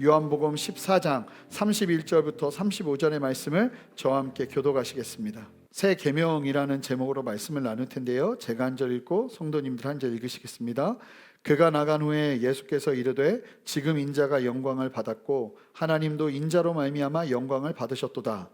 요한복음 14장 31절부터 35절의 말씀을 저와 함께 교독하시겠습니다. 새 계명이라는 제목으로 말씀을 나눌 텐데요, 제가 한 절 읽고 성도님들 한 절 읽으시겠습니다. 그가 나간 후에 예수께서 이르되 지금 인자가 영광을 받았고 하나님도 인자로 말미암아 영광을 받으셨도다.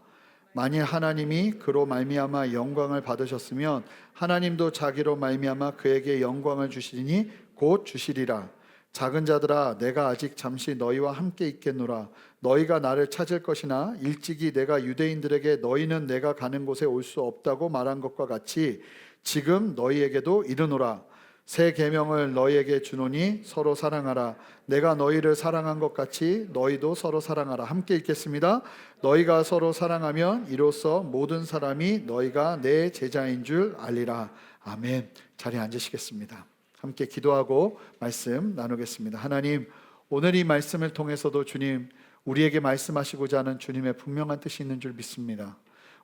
만일 하나님이 그로 말미암아 영광을 받으셨으면 하나님도 자기로 말미암아 그에게 영광을 주시리니 곧 주시리라. 작은 자들아, 내가 아직 잠시 너희와 함께 있겠노라. 너희가 나를 찾을 것이나 일찍이 내가 유대인들에게 너희는 내가 가는 곳에 올 수 없다고 말한 것과 같이 지금 너희에게도 이르노라. 새 계명을 너희에게 주노니 서로 사랑하라. 내가 너희를 사랑한 것 같이 너희도 서로 사랑하라. 함께 읽겠습니다. 너희가 서로 사랑하면 이로써 모든 사람이 너희가 내 제자인 줄 알리라. 아멘. 자리에 앉으시겠습니다. 함께 기도하고 말씀 나누겠습니다. 하나님, 오늘 이 말씀을 통해서도 주님, 우리에게 말씀하시고자 하는 주님의 분명한 뜻이 있는 줄 믿습니다.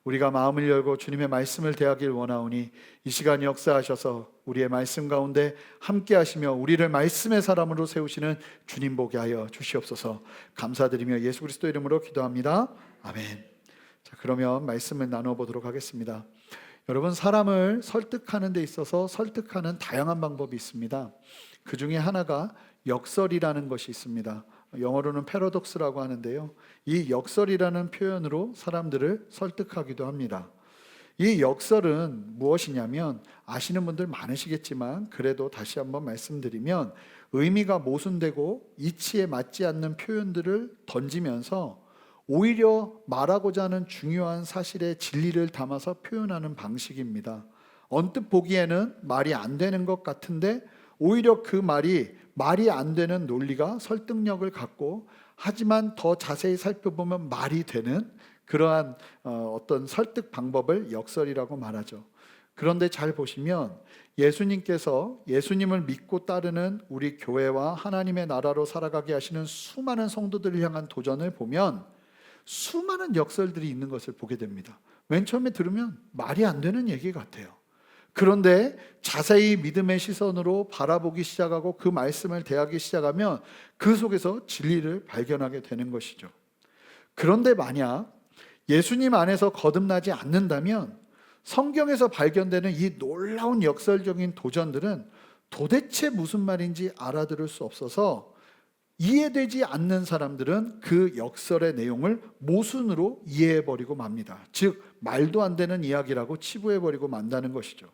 우리가 마음을 열고 주님의 말씀을 대하길 원하오니 이 시간 역사하셔서 우리의 말씀 가운데 함께 하시며 우리를 말씀의 사람으로 세우시는 주님 보게 하여 주시옵소서. 감사드리며 예수 그리스도 이름으로 기도합니다. 아멘. 자, 그러면 말씀을 나눠보도록 하겠습니다. 여러분, 사람을 설득하는 데 있어서 설득하는 다양한 방법이 있습니다. 그 중에 하나가 역설이라는 것이 있습니다. 영어로는 패러독스라고 하는데요, 이 역설이라는 표현으로 사람들을 설득하기도 합니다. 이 역설은 무엇이냐면, 아시는 분들 많으시겠지만 그래도 다시 한번 말씀드리면, 의미가 모순되고 이치에 맞지 않는 표현들을 던지면서 오히려 말하고자 하는 중요한 사실의 진리를 담아서 표현하는 방식입니다. 언뜻 보기에는 말이 안 되는 것 같은데 오히려 그 말이 안 되는 논리가 설득력을 갖고, 하지만 더 자세히 살펴보면 말이 되는 그러한 어떤 설득 방법을 역설이라고 말하죠. 그런데 잘 보시면 예수님께서 예수님을 믿고 따르는 우리 교회와 하나님의 나라로 살아가게 하시는 수많은 성도들을 향한 도전을 보면 수많은 역설들이 있는 것을 보게 됩니다. 맨 처음에 들으면 말이 안 되는 얘기 같아요. 그런데 자세히 믿음의 시선으로 바라보기 시작하고 그 말씀을 대하기 시작하면 그 속에서 진리를 발견하게 되는 것이죠. 그런데 만약 예수님 안에서 거듭나지 않는다면 성경에서 발견되는 이 놀라운 역설적인 도전들은 도대체 무슨 말인지 알아들을 수 없어서 이해되지 않는 사람들은 그 역설의 내용을 모순으로 이해해버리고 맙니다. 즉, 말도 안 되는 이야기라고 치부해버리고 만다는 것이죠.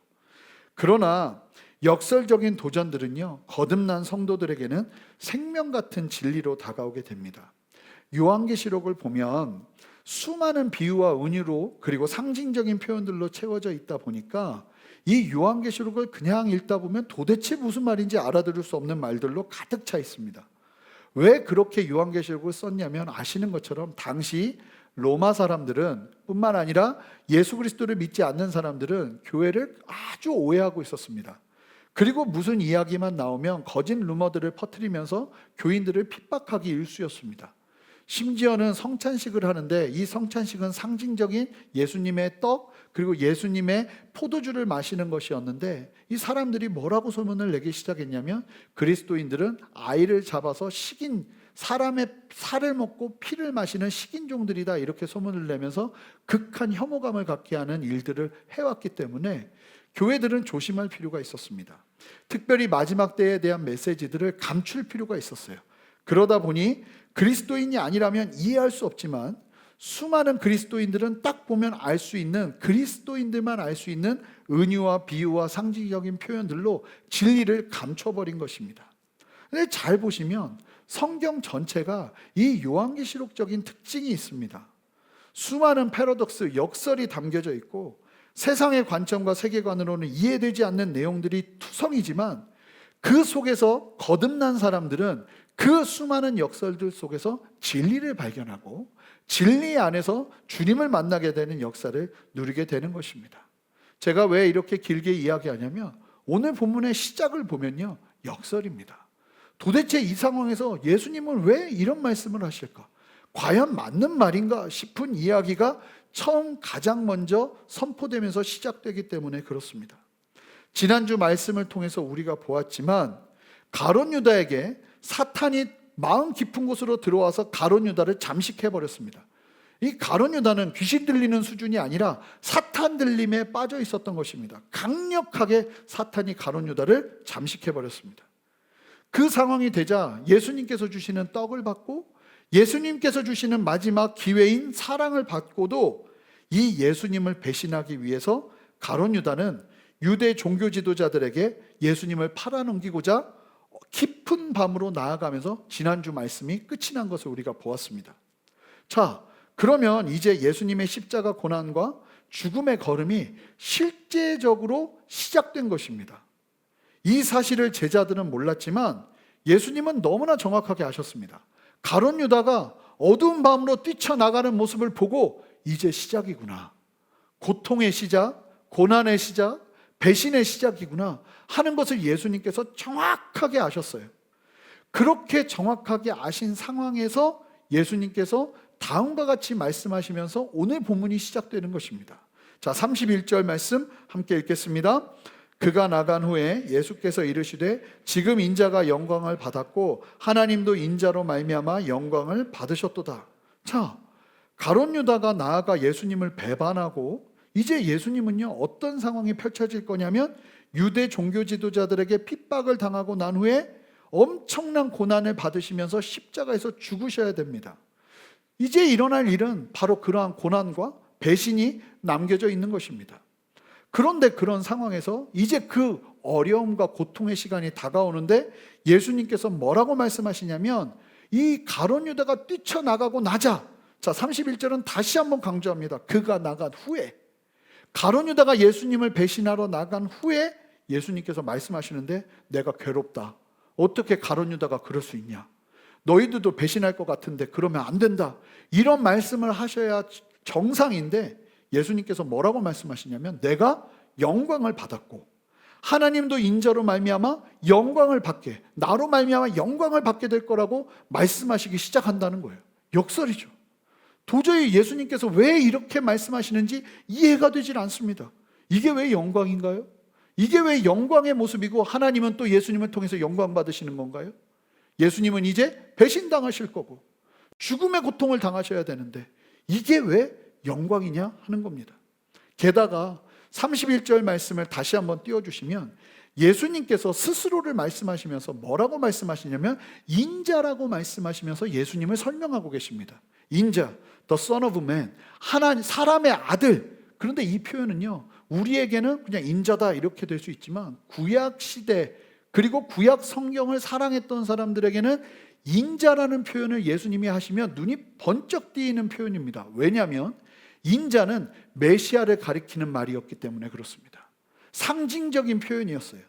그러나 역설적인 도전들은요, 거듭난 성도들에게는 생명 같은 진리로 다가오게 됩니다. 요한계시록을 보면 수많은 비유와 은유로 그리고 상징적인 표현들로 채워져 있다 보니까 이 요한계시록을 그냥 읽다 보면 도대체 무슨 말인지 알아들을 수 없는 말들로 가득 차 있습니다. 왜 그렇게 요한계시록을 썼냐면, 아시는 것처럼 당시 로마 사람들은 뿐만 아니라 예수 그리스도를 믿지 않는 사람들은 교회를 아주 오해하고 있었습니다. 그리고 무슨 이야기만 나오면 거짓 루머들을 퍼뜨리면서 교인들을 핍박하기 일쑤였습니다. 심지어는 성찬식을 하는데 이 성찬식은 상징적인 예수님의 떡 그리고 예수님의 포도주를 마시는 것이었는데, 이 사람들이 뭐라고 소문을 내기 시작했냐면, 그리스도인들은 아이를 잡아서 식인, 사람의 살을 먹고 피를 마시는 식인종들이다, 이렇게 소문을 내면서 극한 혐오감을 갖게 하는 일들을 해왔기 때문에 교회들은 조심할 필요가 있었습니다. 특별히 마지막 때에 대한 메시지들을 감출 필요가 있었어요. 그러다 보니 그리스도인이 아니라면 이해할 수 없지만 수많은 그리스도인들은 딱 보면 알 수 있는, 그리스도인들만 알 수 있는 은유와 비유와 상징적인 표현들로 진리를 감춰버린 것입니다. 근데 잘 보시면 성경 전체가 이 요한계시록적인 특징이 있습니다. 수많은 패러독스, 역설이 담겨져 있고 세상의 관점과 세계관으로는 이해되지 않는 내용들이 투성이지만 그 속에서 거듭난 사람들은 그 수많은 역설들 속에서 진리를 발견하고 진리 안에서 주님을 만나게 되는 역사를 누리게 되는 것입니다. 제가 왜 이렇게 길게 이야기하냐면, 오늘 본문의 시작을 보면요, 역설입니다. 도대체 이 상황에서 예수님은 왜 이런 말씀을 하실까? 과연 맞는 말인가 싶은 이야기가 처음 가장 먼저 선포되면서 시작되기 때문에 그렇습니다. 지난주 말씀을 통해서 우리가 보았지만 가룟 유다에게 사탄이 마음 깊은 곳으로 들어와서 가룟 유다를 잠식해 버렸습니다. 이 가룟 유다는 귀신 들리는 수준이 아니라 사탄 들림에 빠져 있었던 것입니다. 강력하게 사탄이 가룟 유다를 잠식해 버렸습니다. 그 상황이 되자 예수님께서 주시는 떡을 받고 예수님께서 주시는 마지막 기회인 사랑을 받고도 이 예수님을 배신하기 위해서 가룟 유다는 유대 종교 지도자들에게 예수님을 팔아넘기고자 깊은 밤으로 나아가면서 지난주 말씀이 끝이 난 것을 우리가 보았습니다. 자, 그러면 이제 예수님의 십자가 고난과 죽음의 걸음이 실제적으로 시작된 것입니다. 이 사실을 제자들은 몰랐지만 예수님은 너무나 정확하게 아셨습니다. 가룟 유다가 어두운 밤으로 뛰쳐나가는 모습을 보고 이제 시작이구나. 고통의 시작, 고난의 시작, 배신의 시작이구나 하는 것을 예수님께서 정확하게 아셨어요. 그렇게 정확하게 아신 상황에서 예수님께서 다음과 같이 말씀하시면서 오늘 본문이 시작되는 것입니다. 자, 31절 말씀 함께 읽겠습니다. 그가 나간 후에 예수께서 이르시되 지금 인자가 영광을 받았고 하나님도 인자로 말미암아 영광을 받으셨도다. 자, 가룟 유다가 나아가 예수님을 배반하고 이제 예수님은요 어떤 상황이 펼쳐질 거냐면 유대 종교 지도자들에게 핍박을 당하고 난 후에 엄청난 고난을 받으시면서 십자가에서 죽으셔야 됩니다. 이제 일어날 일은 바로 그러한 고난과 배신이 남겨져 있는 것입니다. 그런데 그런 상황에서 이제 그 어려움과 고통의 시간이 다가오는데 예수님께서 뭐라고 말씀하시냐면 이 가룟 유다가 뛰쳐나가고 나자, 자 31절은 다시 한번 강조합니다. 그가 나간 후에, 가룟 유다가 예수님을 배신하러 나간 후에 예수님께서 말씀하시는데 내가 괴롭다. 어떻게 가룟 유다가 그럴 수 있냐? 너희들도 배신할 것 같은데 그러면 안 된다. 이런 말씀을 하셔야 정상인데 예수님께서 뭐라고 말씀하시냐면 내가 영광을 받았고 하나님도 인자로 말미암아 영광을 받게, 나로 말미암아 영광을 받게 될 거라고 말씀하시기 시작한다는 거예요. 역설이죠. 도저히 예수님께서 왜 이렇게 말씀하시는지 이해가 되질 않습니다. 이게 왜 영광인가요? 이게 왜 영광의 모습이고 하나님은 또 예수님을 통해서 영광 받으시는 건가요? 예수님은 이제 배신당하실 거고 죽음의 고통을 당하셔야 되는데 이게 왜 영광이냐 하는 겁니다. 게다가 31절 말씀을 다시 한번 띄워주시면 예수님께서 스스로를 말씀하시면서 뭐라고 말씀하시냐면 인자라고 말씀하시면서 예수님을 설명하고 계십니다. 인자, the son of man, 하나님, 사람의 아들. 그런데 이 표현은요 우리에게는 그냥 인자다 이렇게 될 수 있지만 구약 시대 그리고 구약 성경을 사랑했던 사람들에게는 인자라는 표현을 예수님이 하시면 눈이 번쩍 띄는 표현입니다. 왜냐하면 인자는 메시아를 가리키는 말이었기 때문에 그렇습니다. 상징적인 표현이었어요.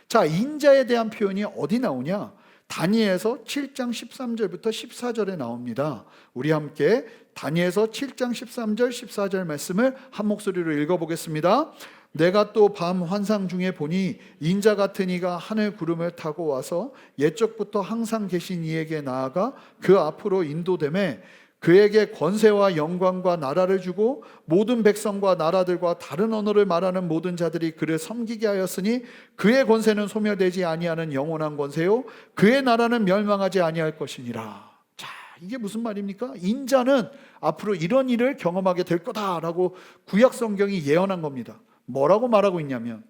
자, 인자에 대한 표현이 어디 나오냐? 다니엘서 7장 13절부터 14절에 나옵니다. 우리 함께 다니엘서 7장 13절 14절 말씀을 한 목소리로 읽어보겠습니다. 내가 또 밤 환상 중에 보니 인자 같은 이가 하늘 구름을 타고 와서 옛적부터 항상 계신 이에게 나아가 그 앞으로 인도되매 그에게 권세와 영광과 나라를 주고 모든 백성과 나라들과 다른 언어를 말하는 모든 자들이 그를 섬기게 하였으니 그의 권세는 소멸되지 아니하는 영원한 권세요 그의 나라는 멸망하지 아니할 것이니라. 자, 이게 무슨 말입니까? 인자는 앞으로 이런 일을 경험하게 될 거다라고 구약 성경이 예언한 겁니다. 뭐라고 말하고 있냐면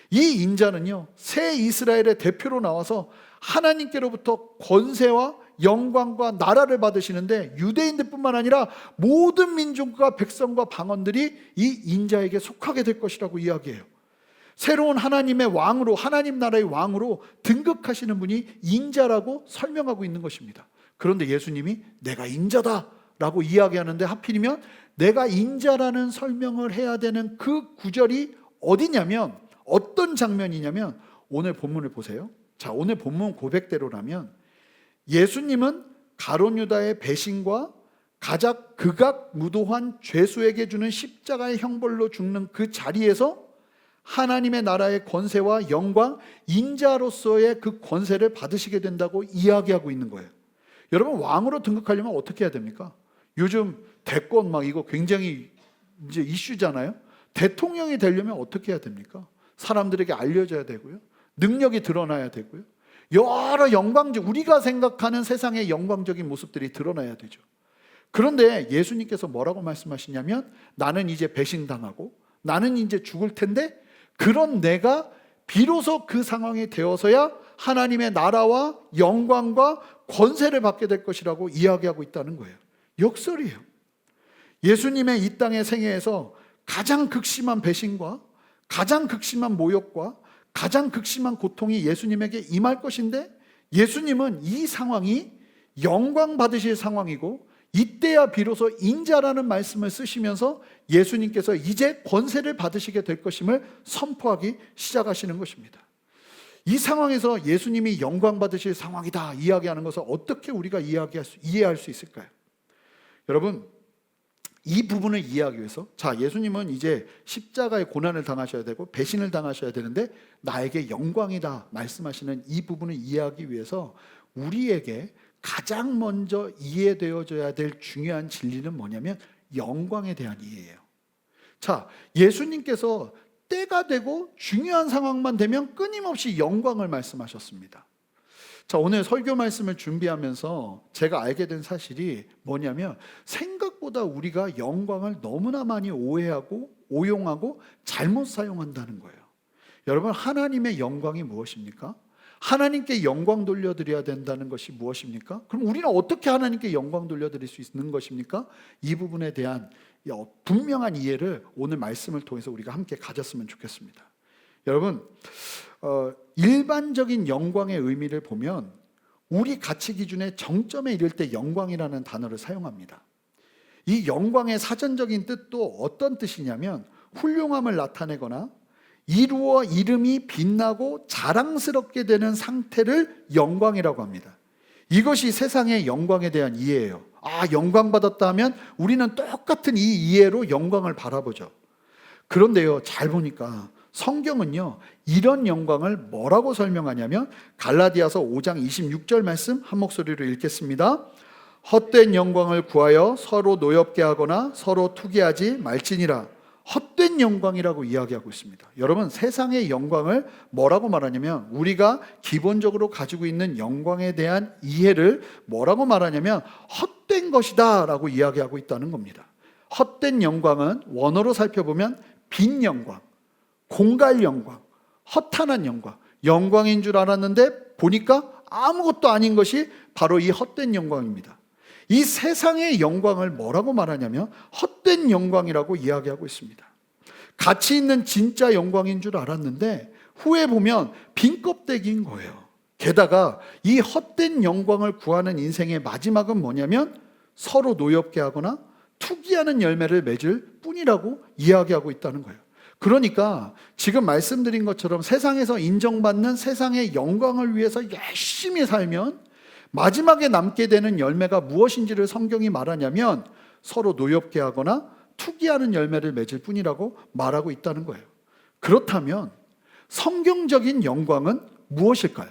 이 인자는요 새 이스라엘의 대표로 나와서 하나님께로부터 권세와 영광과 나라를 받으시는데 유대인들 뿐만 아니라 모든 민족과 백성과 방언들이 이 인자에게 속하게 될 것이라고 이야기해요. 새로운 하나님의 왕으로, 하나님 나라의 왕으로 등극하시는 분이 인자라고 설명하고 있는 것입니다. 그런데 예수님이 내가 인자다 라고 이야기하는데 하필이면 내가 인자라는 설명을 해야 되는 그 구절이 어디냐면 어떤 장면이냐면 오늘 본문을 보세요. 자, 오늘 본문 고백대로라면 예수님은 가룟 유다의 배신과 가작 극악무도한 죄수에게 주는 십자가의 형벌로 죽는 그 자리에서 하나님의 나라의 권세와 영광, 인자로서의 그 권세를 받으시게 된다고 이야기하고 있는 거예요. 여러분, 왕으로 등극하려면 어떻게 해야 됩니까? 요즘 대권 막 이거 굉장히 이제 이슈잖아요. 대통령이 되려면 어떻게 해야 됩니까? 사람들에게 알려져야 되고요. 능력이 드러나야 되고요. 여러 우리가 생각하는 세상의 영광적인 모습들이 드러나야 되죠. 그런데 예수님께서 뭐라고 말씀하시냐면, 나는 이제 배신당하고 나는 이제 죽을 텐데, 그런 내가 비로소 그 상황이 되어서야 하나님의 나라와 영광과 권세를 받게 될 것이라고 이야기하고 있다는 거예요. 역설이에요. 예수님의 이 땅의 생애에서 가장 극심한 배신과 가장 극심한 모욕과 가장 극심한 고통이 예수님에게 임할 것인데, 예수님은 이 상황이 영광 받으실 상황이고 이때야 비로소 인자라는 말씀을 쓰시면서 예수님께서 이제 권세를 받으시게 될 것임을 선포하기 시작하시는 것입니다. 이 상황에서 예수님이 영광 받으실 상황이다 이야기하는 것을 어떻게 우리가 이해할 수 있을까요? 여러분, 이 부분을 이해하기 위해서, 예수님은 이제 십자가의 고난을 당하셔야 되고 배신을 당하셔야 되는데 나에게 영광이다 말씀하시는 이 부분을 이해하기 위해서 우리에게 가장 먼저 이해되어져야 될 중요한 진리는 뭐냐면 영광에 대한 이해예요. 예수님께서 때가 되고 중요한 상황만 되면 끊임없이 영광을 말씀하셨습니다. 오늘 설교 말씀을 준비하면서 제가 알게 된 사실이 뭐냐면, 생각보다 우리가 영광을 너무나 많이 오해하고 오용하고 잘못 사용한다는 거예요. 여러분, 하나님의 영광이 무엇입니까? 하나님께 영광 돌려드려야 된다는 것이 무엇입니까? 그럼 우리는 어떻게 하나님께 영광 돌려드릴 수 있는 것입니까? 이 부분에 대한 분명한 이해를 오늘 말씀을 통해서 우리가 함께 가졌으면 좋겠습니다. 여러분, 일반적인 영광의 의미를 보면 우리 가치 기준의 정점에 이를 때 영광이라는 단어를 사용합니다. 이 영광의 사전적인 뜻도 어떤 뜻이냐면, 훌륭함을 나타내거나 이루어 이름이 빛나고 자랑스럽게 되는 상태를 영광이라고 합니다. 이것이 세상의 영광에 대한 이해예요. 영광 받았다 하면 우리는 똑같은 이 이해로 영광을 바라보죠. 그런데요, 잘 보니까 성경은요, 이런 영광을 뭐라고 설명하냐면, 갈라디아서 5장 26절 말씀 한 목소리로 읽겠습니다. 헛된 영광을 구하여 서로 노엽게 하거나 서로 투기하지 말지니라. 헛된 영광이라고 이야기하고 있습니다. 여러분, 세상의 영광을 뭐라고 말하냐면, 우리가 기본적으로 가지고 있는 영광에 대한 이해를 뭐라고 말하냐면 헛된 것이다 라고 이야기하고 있다는 겁니다. 헛된 영광은 원어로 살펴보면 빈 영광, 공갈 영광, 허탄한 영광, 영광인 줄 알았는데 보니까 아무것도 아닌 것이 바로 이 헛된 영광입니다. 이 세상의 영광을 뭐라고 말하냐면 헛된 영광이라고 이야기하고 있습니다. 가치 있는 진짜 영광인 줄 알았는데 후에 보면 빈 껍데기인 거예요. 게다가 이 헛된 영광을 구하는 인생의 마지막은 뭐냐면 서로 노엽게 하거나 투기하는 열매를 맺을 뿐이라고 이야기하고 있다는 거예요. 그러니까 지금 말씀드린 것처럼 세상에서 인정받는 세상의 영광을 위해서 열심히 살면 마지막에 남게 되는 열매가 무엇인지를 성경이 말하냐면 서로 노엽게 하거나 투기하는 열매를 맺을 뿐이라고 말하고 있다는 거예요. 그렇다면 성경적인 영광은 무엇일까요?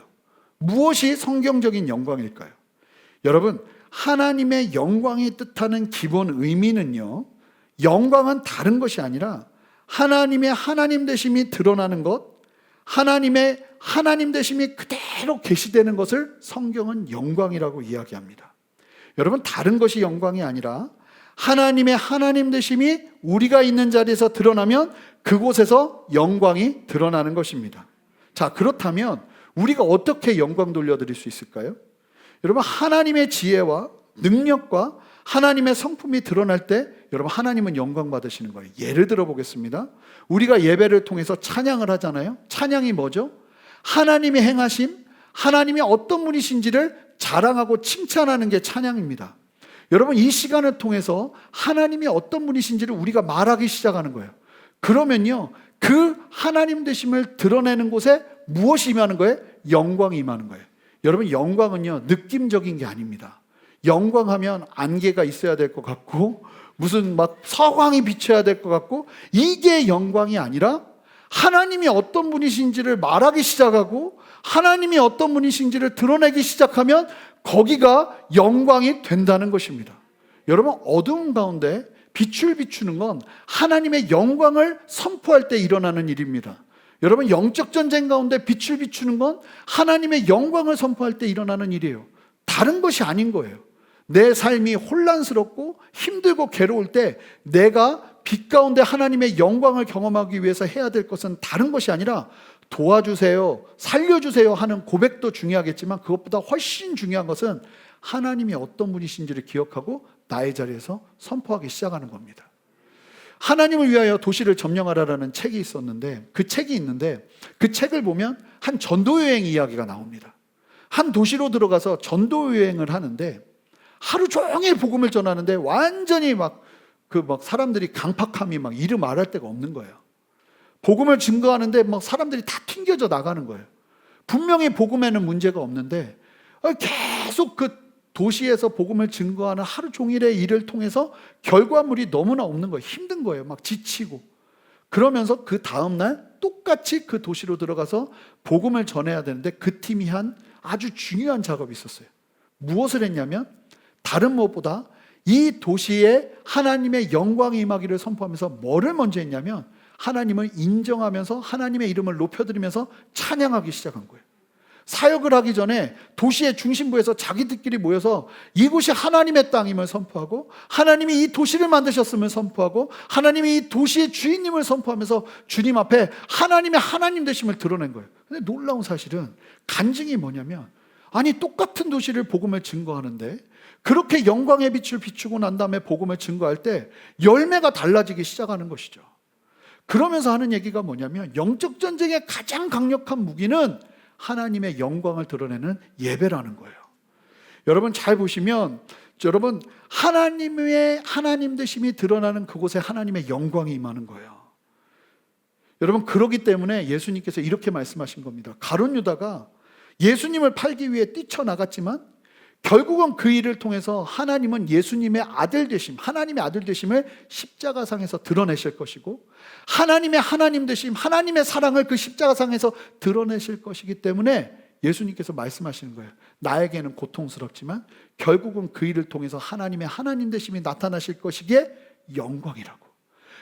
무엇이 성경적인 영광일까요? 여러분, 하나님의 영광이 뜻하는 기본 의미는요, 영광은 다른 것이 아니라 하나님의 하나님 되심이 드러나는 것, 하나님의 하나님 되심이 그대로 계시되는 것을 성경은 영광이라고 이야기합니다. 여러분, 다른 것이 영광이 아니라 하나님의 하나님 되심이 우리가 있는 자리에서 드러나면 그곳에서 영광이 드러나는 것입니다. 그렇다면 우리가 어떻게 영광 돌려드릴 수 있을까요? 여러분, 하나님의 지혜와 능력과 하나님의 성품이 드러날 때 여러분, 하나님은 영광 받으시는 거예요. 예를 들어 보겠습니다. 우리가 예배를 통해서 찬양을 하잖아요. 찬양이 뭐죠? 하나님의 행하심, 하나님이 어떤 분이신지를 자랑하고 칭찬하는 게 찬양입니다. 여러분, 이 시간을 통해서 하나님이 어떤 분이신지를 우리가 말하기 시작하는 거예요. 그러면요, 그 하나님 되심을 드러내는 곳에 무엇이 임하는 거예요? 영광이 임하는 거예요. 여러분, 영광은요, 느낌적인 게 아닙니다. 영광하면 안개가 있어야 될 것 같고 무슨 막 서광이 비쳐야 될 것 같고, 이게 영광이 아니라 하나님이 어떤 분이신지를 말하기 시작하고 하나님이 어떤 분이신지를 드러내기 시작하면 거기가 영광이 된다는 것입니다. 여러분, 어두운 가운데 빛을 비추는 건 하나님의 영광을 선포할 때 일어나는 일입니다. 여러분, 영적 전쟁 가운데 빛을 비추는 건 하나님의 영광을 선포할 때 일어나는 일이에요. 다른 것이 아닌 거예요. 내 삶이 혼란스럽고 힘들고 괴로울 때 내가 빛 가운데 하나님의 영광을 경험하기 위해서 해야 될 것은 다른 것이 아니라 도와주세요, 살려주세요 하는 고백도 중요하겠지만 그것보다 훨씬 중요한 것은 하나님이 어떤 분이신지를 기억하고 나의 자리에서 선포하기 시작하는 겁니다. 하나님을 위하여 도시를 점령하라라는 책이 있었는데, 그 책이 있는데 그 책을 보면 한 전도여행 이야기가 나옵니다. 한 도시로 들어가서 전도여행을 하는데 하루 종일 복음을 전하는데 완전히 막 사람들이 강팍함이 막 이루 말할 데가 없는 거예요. 복음을 증거하는데 막 사람들이 다 튕겨져 나가는 거예요. 분명히 복음에는 문제가 없는데 계속 그 도시에서 복음을 증거하는 하루 종일의 일을 통해서 결과물이 너무나 없는 거예요. 힘든 거예요. 막 지치고. 그러면서 그 다음날 똑같이 그 도시로 들어가서 복음을 전해야 되는데 그 팀이 한 아주 중요한 작업이 있었어요. 무엇을 했냐면 다른 무엇보다 이 도시에 하나님의 영광이 임하기를 선포하면서 뭐를 먼저 했냐면 하나님을 인정하면서 하나님의 이름을 높여드리면서 찬양하기 시작한 거예요. 사역을 하기 전에 도시의 중심부에서 자기들끼리 모여서 이곳이 하나님의 땅임을 선포하고 하나님이 이 도시를 만드셨음을 선포하고 하나님이 이 도시의 주인님을 선포하면서 주님 앞에 하나님의 하나님 되심을 드러낸 거예요. 근데 놀라운 사실은 간증이 뭐냐면 아니 똑같은 도시를 복음을 증거하는데 그렇게 영광의 빛을 비추고 난 다음에 복음을 증거할 때 열매가 달라지기 시작하는 것이죠. 그러면서 하는 얘기가 뭐냐면 영적 전쟁의 가장 강력한 무기는 하나님의 영광을 드러내는 예배라는 거예요. 여러분 잘 보시면 여러분 하나님의 하나님 되심이 드러나는 그곳에 하나님의 영광이 임하는 거예요. 여러분 그러기 때문에 예수님께서 이렇게 말씀하신 겁니다. 가룟 유다가 예수님을 팔기 위해 뛰쳐나갔지만 결국은 그 일을 통해서 하나님은 예수님의 아들 되심, 하나님의 아들 되심을 십자가상에서 드러내실 것이고 하나님의 하나님 되심, 하나님의 사랑을 그 십자가상에서 드러내실 것이기 때문에 예수님께서 말씀하시는 거예요. 나에게는 고통스럽지만 결국은 그 일을 통해서 하나님의 하나님 되심이 나타나실 것이기에 영광이라고.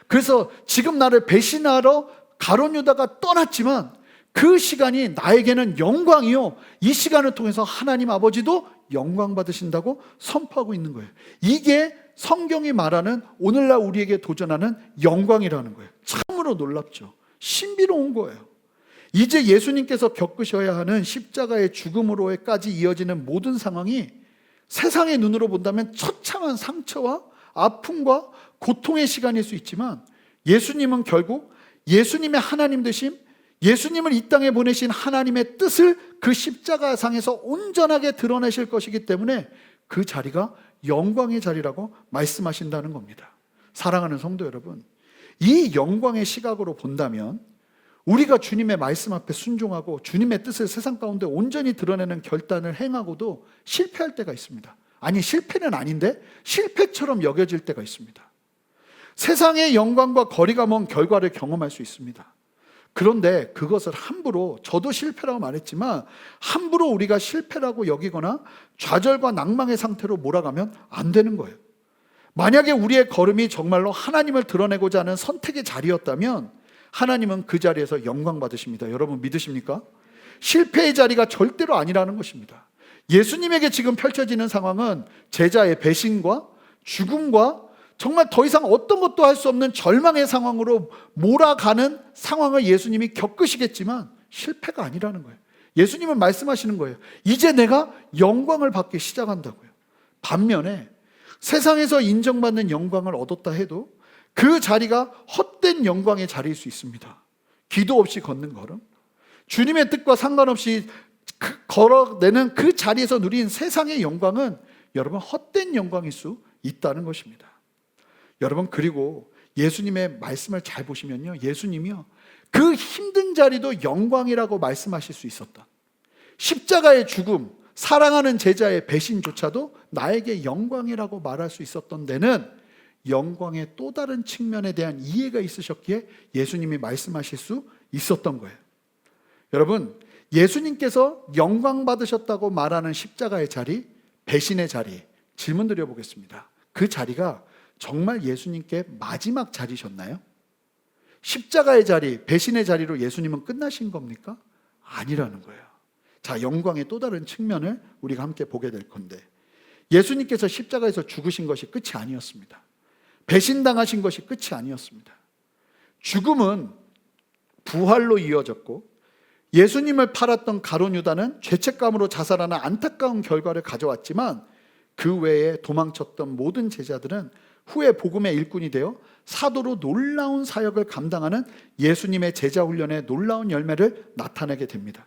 그래서 지금 나를 배신하러 가룟 유다가 떠났지만 그 시간이 나에게는 영광이요, 이 시간을 통해서 하나님 아버지도 영광 받으신다고 선포하고 있는 거예요. 이게 성경이 말하는 오늘날 우리에게 도전하는 영광이라는 거예요. 참으로 놀랍죠. 신비로운 거예요. 이제 예수님께서 겪으셔야 하는 십자가의 죽음으로까지 이어지는 모든 상황이 세상의 눈으로 본다면 처참한 상처와 아픔과 고통의 시간일 수 있지만 예수님은 결국 예수님의 하나님 되심, 예수님을 이 땅에 보내신 하나님의 뜻을 그 십자가상에서 온전하게 드러내실 것이기 때문에 그 자리가 영광의 자리라고 말씀하신다는 겁니다. 사랑하는 성도 여러분, 이 영광의 시각으로 본다면 우리가 주님의 말씀 앞에 순종하고 주님의 뜻을 세상 가운데 온전히 드러내는 결단을 행하고도 실패할 때가 있습니다. 아니 실패는 아닌데 실패처럼 여겨질 때가 있습니다. 세상의 영광과 거리가 먼 결과를 경험할 수 있습니다. 그런데 그것을 함부로, 저도 실패라고 말했지만 함부로 우리가 실패라고 여기거나 좌절과 낭망의 상태로 몰아가면 안 되는 거예요. 만약에 우리의 걸음이 정말로 하나님을 드러내고자 하는 선택의 자리였다면 하나님은 그 자리에서 영광 받으십니다. 여러분 믿으십니까? 실패의 자리가 절대로 아니라는 것입니다. 예수님에게 지금 펼쳐지는 상황은 제자의 배신과 죽음과 정말 더 이상 어떤 것도 할 수 없는 절망의 상황으로 몰아가는 상황을 예수님이 겪으시겠지만 실패가 아니라는 거예요. 예수님은 말씀하시는 거예요. 이제 내가 영광을 받기 시작한다고요. 반면에 세상에서 인정받는 영광을 얻었다 해도 그 자리가 헛된 영광의 자리일 수 있습니다. 기도 없이 걷는 걸음, 주님의 뜻과 상관없이 걸어내는 그 자리에서 누린 세상의 영광은 여러분 헛된 영광일 수 있다는 것입니다. 여러분 그리고 예수님의 말씀을 잘 보시면요, 예수님이요 그 힘든 자리도 영광이라고 말씀하실 수 있었다. 십자가의 죽음, 사랑하는 제자의 배신조차도 나에게 영광이라고 말할 수 있었던 데는 영광의 또 다른 측면에 대한 이해가 있으셨기에 예수님이 말씀하실 수 있었던 거예요. 여러분 예수님께서 영광 받으셨다고 말하는 십자가의 자리, 배신의 자리, 질문 드려보겠습니다. 그 자리가 정말 예수님께 마지막 자리셨나요? 십자가의 자리, 배신의 자리로 예수님은 끝나신 겁니까? 아니라는 거예요. 자, 영광의 또 다른 측면을 우리가 함께 보게 될 건데, 예수님께서 십자가에서 죽으신 것이 끝이 아니었습니다. 배신당하신 것이 끝이 아니었습니다. 죽음은 부활로 이어졌고, 예수님을 팔았던 가룟 유다는 죄책감으로 자살하는 안타까운 결과를 가져왔지만, 그 외에 도망쳤던 모든 제자들은 후에 복음의 일꾼이 되어 사도로 놀라운 사역을 감당하는 예수님의 제자 훈련의 놀라운 열매를 나타내게 됩니다.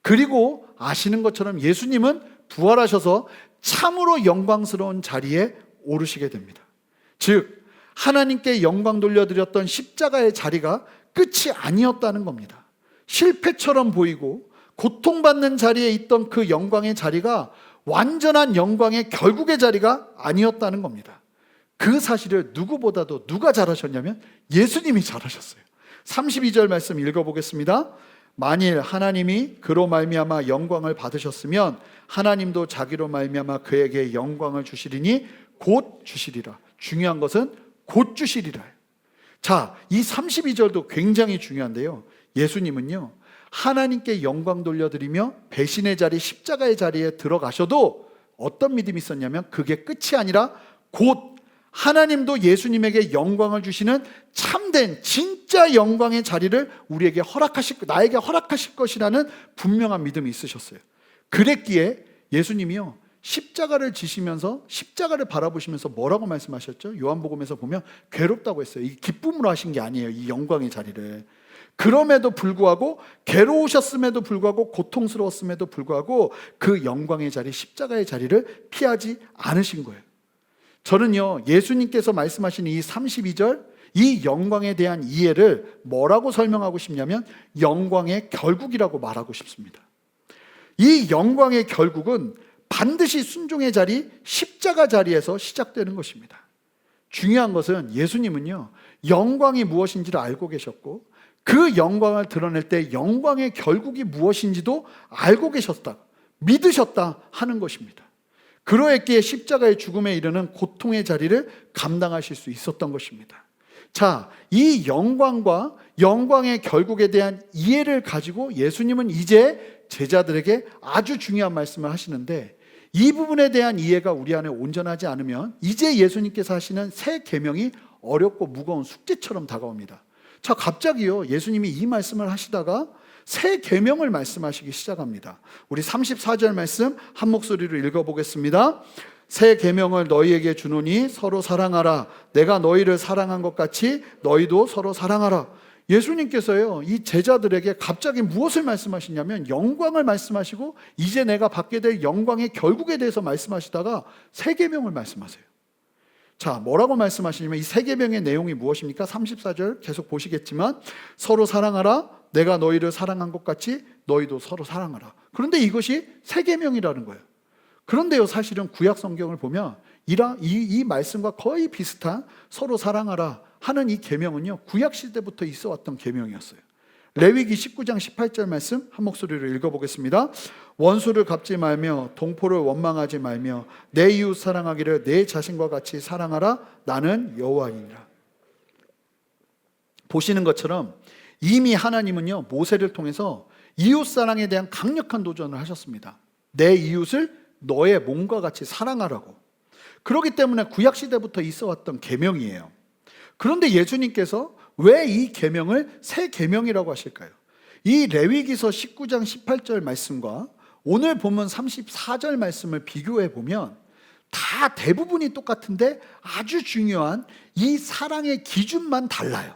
그리고 아시는 것처럼 예수님은 부활하셔서 참으로 영광스러운 자리에 오르시게 됩니다. 즉, 하나님께 영광 돌려드렸던 십자가의 자리가 끝이 아니었다는 겁니다. 실패처럼 보이고 고통받는 자리에 있던 그 영광의 자리가 완전한 영광의 결국의 자리가 아니었다는 겁니다. 그 사실을 누구보다도 누가 잘하셨냐면 예수님이 잘하셨어요. 32절 말씀 읽어보겠습니다. 만일 하나님이 그로 말미암아 영광을 받으셨으면 하나님도 자기로 말미암아 그에게 영광을 주시리니 곧 주시리라. 중요한 것은 곧 주시리라. 자, 이 32절도 굉장히 중요한데요, 예수님은요 하나님께 영광 돌려드리며 배신의 자리, 십자가의 자리에 들어가셔도 어떤 믿음이 있었냐면 그게 끝이 아니라 곧 하나님도 예수님에게 영광을 주시는 참된 진짜 영광의 자리를 우리에게 나에게 허락하실 것이라는 분명한 믿음이 있으셨어요. 그랬기에 예수님이요 십자가를 지시면서 십자가를 바라보시면서 뭐라고 말씀하셨죠? 요한복음에서 보면 괴롭다고 했어요. 이 기쁨으로 하신 게 아니에요, 이 영광의 자리를. 그럼에도 불구하고, 괴로우셨음에도 불구하고, 고통스러웠음에도 불구하고 그 영광의 자리, 십자가의 자리를 피하지 않으신 거예요. 저는요 예수님께서 말씀하신 이 32절, 이 영광에 대한 이해를 뭐라고 설명하고 싶냐면 영광의 결국이라고 말하고 싶습니다. 이 영광의 결국은 반드시 순종의 자리, 십자가 자리에서 시작되는 것입니다. 중요한 것은 예수님은요 영광이 무엇인지를 알고 계셨고, 그 영광을 드러낼 때 영광의 결국이 무엇인지도 알고 계셨다, 믿으셨다 하는 것입니다. 그러했기에 십자가의 죽음에 이르는 고통의 자리를 감당하실 수 있었던 것입니다. 자, 이 영광과 영광의 결국에 대한 이해를 가지고 예수님은 이제 제자들에게 아주 중요한 말씀을 하시는데, 이 부분에 대한 이해가 우리 안에 온전하지 않으면 이제 예수님께서 하시는 새 계명이 어렵고 무거운 숙제처럼 다가옵니다. 자, 갑자기요 예수님이 이 말씀을 하시다가 새 계명을 말씀하시기 시작합니다. 우리 34절 말씀 한 목소리로 읽어보겠습니다. 새 계명을 너희에게 주노니 서로 사랑하라. 내가 너희를 사랑한 것 같이 너희도 서로 사랑하라. 예수님께서요 이 제자들에게 갑자기 무엇을 말씀하시냐면 영광을 말씀하시고, 이제 내가 받게 될 영광의 결국에 대해서 말씀하시다가 새 계명을 말씀하세요. 자, 뭐라고 말씀하시냐면 이 새 계명의 내용이 무엇입니까? 34절 계속 보시겠지만 서로 사랑하라. 내가 너희를 사랑한 것 같이 너희도 서로 사랑하라. 그런데 이것이 새 계명이라는 거예요. 그런데요 사실은 구약 성경을 보면 이 말씀과 거의 비슷한 서로 사랑하라 하는 이 계명은요 구약 시대부터 있어 왔던 계명이었어요. 레위기 19장 18절 말씀 한 목소리로 읽어보겠습니다. 원수를 갚지 말며 동포를 원망하지 말며 내 이웃 사랑하기를 내 자신과 같이 사랑하라. 나는 여호와이니라. 보시는 것처럼 이미 하나님은요 모세를 통해서 이웃 사랑에 대한 강력한 도전을 하셨습니다. 내 이웃을 너의 몸과 같이 사랑하라고. 그렇기 때문에 구약 시대부터 있어 왔던 계명이에요. 그런데 예수님께서 왜 이 계명을 새 계명이라고 하실까요? 이 레위기서 19장 18절 말씀과 오늘 본문 34절 말씀을 비교해 보면 다 대부분이 똑같은데 아주 중요한 이 사랑의 기준만 달라요.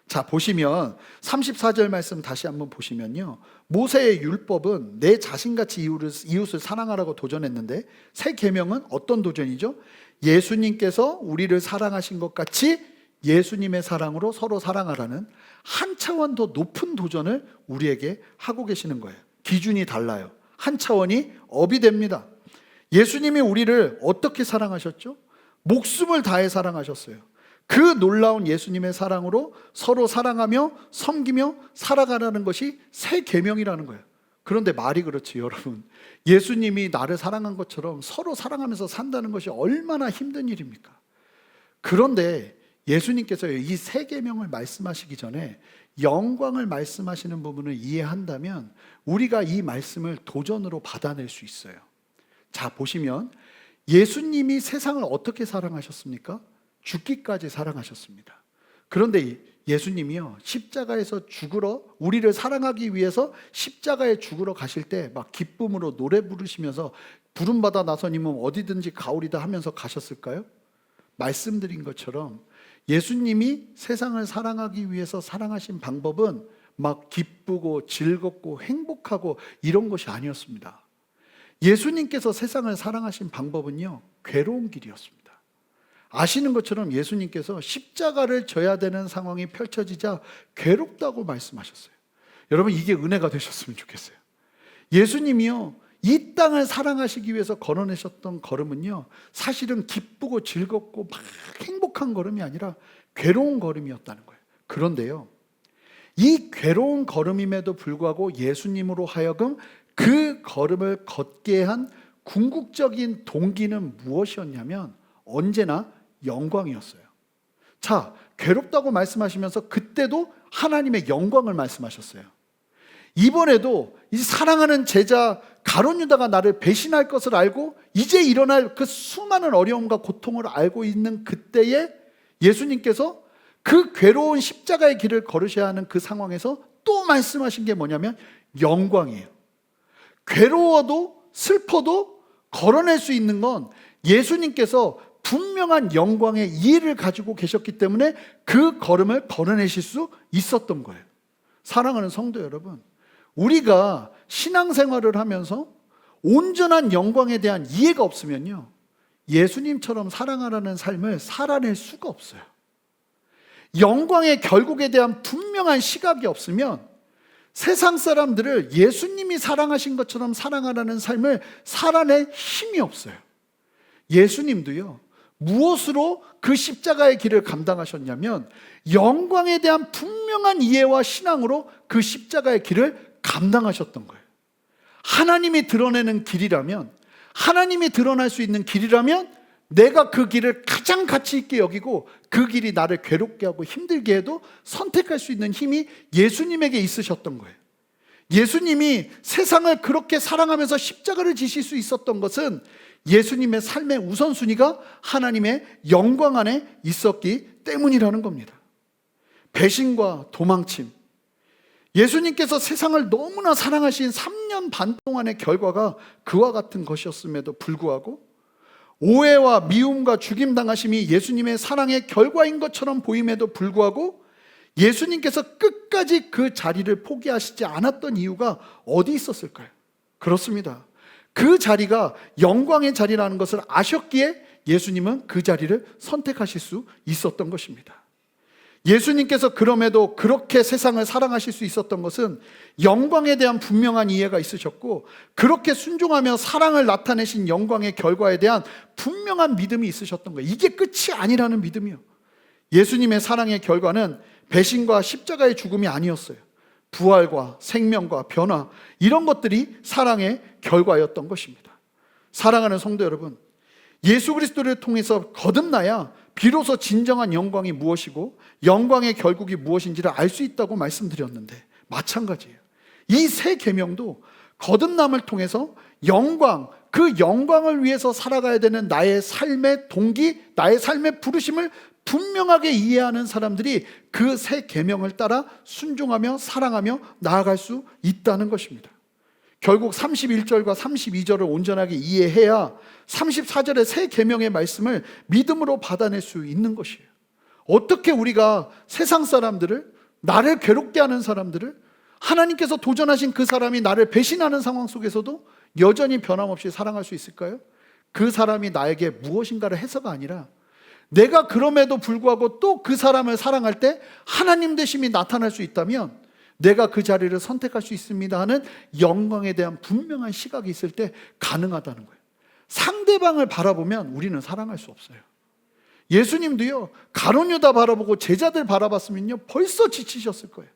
자, 보시면 34절 말씀 다시 한번 보시면요, 모세의 율법은 내 자신같이 이웃을 사랑하라고 도전했는데 새 계명은 어떤 도전이죠? 예수님께서 우리를 사랑하신 것 같이 예수님의 사랑으로 서로 사랑하라는 한 차원 더 높은 도전을 우리에게 하고 계시는 거예요. 기준이 달라요. 한 차원이 업이 됩니다. 예수님이 우리를 어떻게 사랑하셨죠? 목숨을 다해 사랑하셨어요. 그 놀라운 예수님의 사랑으로 서로 사랑하며 섬기며 살아가라는 것이 새 계명이라는 거예요. 그런데 말이 그렇지 여러분, 예수님이 나를 사랑한 것처럼 서로 사랑하면서 산다는 것이 얼마나 힘든 일입니까? 그런데 예수님께서 이 세 계명을 말씀하시기 전에 영광을 말씀하시는 부분을 이해한다면 우리가 이 말씀을 도전으로 받아낼 수 있어요. 자, 보시면 예수님이 세상을 어떻게 사랑하셨습니까? 죽기까지 사랑하셨습니다. 그런데 예수님이요, 십자가에서 죽으러, 우리를 사랑하기 위해서 십자가에 죽으러 가실 때 막 기쁨으로 노래 부르시면서 부름받아 나서님은 어디든지 가오리다 하면서 가셨을까요? 말씀드린 것처럼 예수님이 세상을 사랑하기 위해서 사랑하신 방법은 막 기쁘고 즐겁고 행복하고 이런 것이 아니었습니다. 예수님께서 세상을 사랑하신 방법은요, 괴로운 길이었습니다. 아시는 것처럼 예수님께서 십자가를 져야 되는 상황이 펼쳐지자 괴롭다고 말씀하셨어요. 여러분, 이게 은혜가 되셨으면 좋겠어요. 예수님이요, 이 땅을 사랑하시기 위해서 걸어내셨던 걸음은요, 사실은 기쁘고 즐겁고 막 행복한 걸음이 아니라 괴로운 걸음이었다는 거예요. 그런데요, 이 괴로운 걸음임에도 불구하고 예수님으로 하여금 그 걸음을 걷게 한 궁극적인 동기는 무엇이었냐면 언제나 영광이었어요. 자, 괴롭다고 말씀하시면서 그때도 하나님의 영광을 말씀하셨어요. 이번에도 이 사랑하는 제자 가룟 유다가 나를 배신할 것을 알고 이제 일어날 그 수많은 어려움과 고통을 알고 있는 그때에 예수님께서 그 괴로운 십자가의 길을 걸으셔야 하는 그 상황에서 또 말씀하신 게 뭐냐면 영광이에요. 괴로워도 슬퍼도 걸어낼 수 있는 건 예수님께서 분명한 영광의 이해를 가지고 계셨기 때문에 그 걸음을 걸어내실 수 있었던 거예요. 사랑하는 성도 여러분, 우리가 신앙생활을 하면서 온전한 영광에 대한 이해가 없으면요, 예수님처럼 사랑하라는 삶을 살아낼 수가 없어요. 영광의 결국에 대한 분명한 시각이 없으면 세상 사람들을 예수님이 사랑하신 것처럼 사랑하라는 삶을 살아낼 힘이 없어요. 예수님도요, 무엇으로 그 십자가의 길을 감당하셨냐면 영광에 대한 분명한 이해와 신앙으로 그 십자가의 길을 감당하셨던 거예요. 하나님이 드러내는 길이라면, 하나님이 드러날 수 있는 길이라면 내가 그 길을 가장 가치 있게 여기고 그 길이 나를 괴롭게 하고 힘들게 해도 선택할 수 있는 힘이 예수님에게 있으셨던 거예요. 예수님이 세상을 그렇게 사랑하면서 십자가를 지실 수 있었던 것은 예수님의 삶의 우선순위가 하나님의 영광 안에 있었기 때문이라는 겁니다. 배신과 도망침, 예수님께서 세상을 너무나 사랑하신 3년 반 동안의 결과가 그와 같은 것이었음에도 불구하고 오해와 미움과 죽임당하심이 예수님의 사랑의 결과인 것처럼 보임에도 불구하고 예수님께서 끝까지 그 자리를 포기하시지 않았던 이유가 어디 있었을까요? 그렇습니다. 그 자리가 영광의 자리라는 것을 아셨기에 예수님은 그 자리를 선택하실 수 있었던 것입니다. 예수님께서 그럼에도 그렇게 세상을 사랑하실 수 있었던 것은 영광에 대한 분명한 이해가 있으셨고, 그렇게 순종하며 사랑을 나타내신 영광의 결과에 대한 분명한 믿음이 있으셨던 거예요. 이게 끝이 아니라는 믿음이요. 예수님의 사랑의 결과는 배신과 십자가의 죽음이 아니었어요. 부활과 생명과 변화, 이런 것들이 사랑의 결과였던 것입니다. 사랑하는 성도 여러분, 예수 그리스도를 통해서 거듭나야 비로소 진정한 영광이 무엇이고 영광의 결국이 무엇인지를 알 수 있다고 말씀드렸는데 마찬가지예요. 이 세 계명도 거듭남을 통해서 영광, 그 영광을 위해서 살아가야 되는 나의 삶의 동기, 나의 삶의 부르심을 분명하게 이해하는 사람들이 그 세 계명을 따라 순종하며 사랑하며 나아갈 수 있다는 것입니다. 결국 31절과 32절을 온전하게 이해해야 34절의 세 계명의 말씀을 믿음으로 받아낼 수 있는 것이에요. 어떻게 우리가 세상 사람들을, 나를 괴롭게 하는 사람들을, 하나님께서 도전하신 그 사람이 나를 배신하는 상황 속에서도 여전히 변함없이 사랑할 수 있을까요? 그 사람이 나에게 무엇인가를 해서가 아니라 내가 그럼에도 불구하고 또 그 사람을 사랑할 때 하나님 되심이 나타날 수 있다면 내가 그 자리를 선택할 수 있습니다 하는 영광에 대한 분명한 시각이 있을 때 가능하다는 거예요. 상대방을 바라보면 우리는 사랑할 수 없어요. 예수님도요, 가룟 유다 바라보고 제자들 바라봤으면요 벌써 지치셨을 거예요.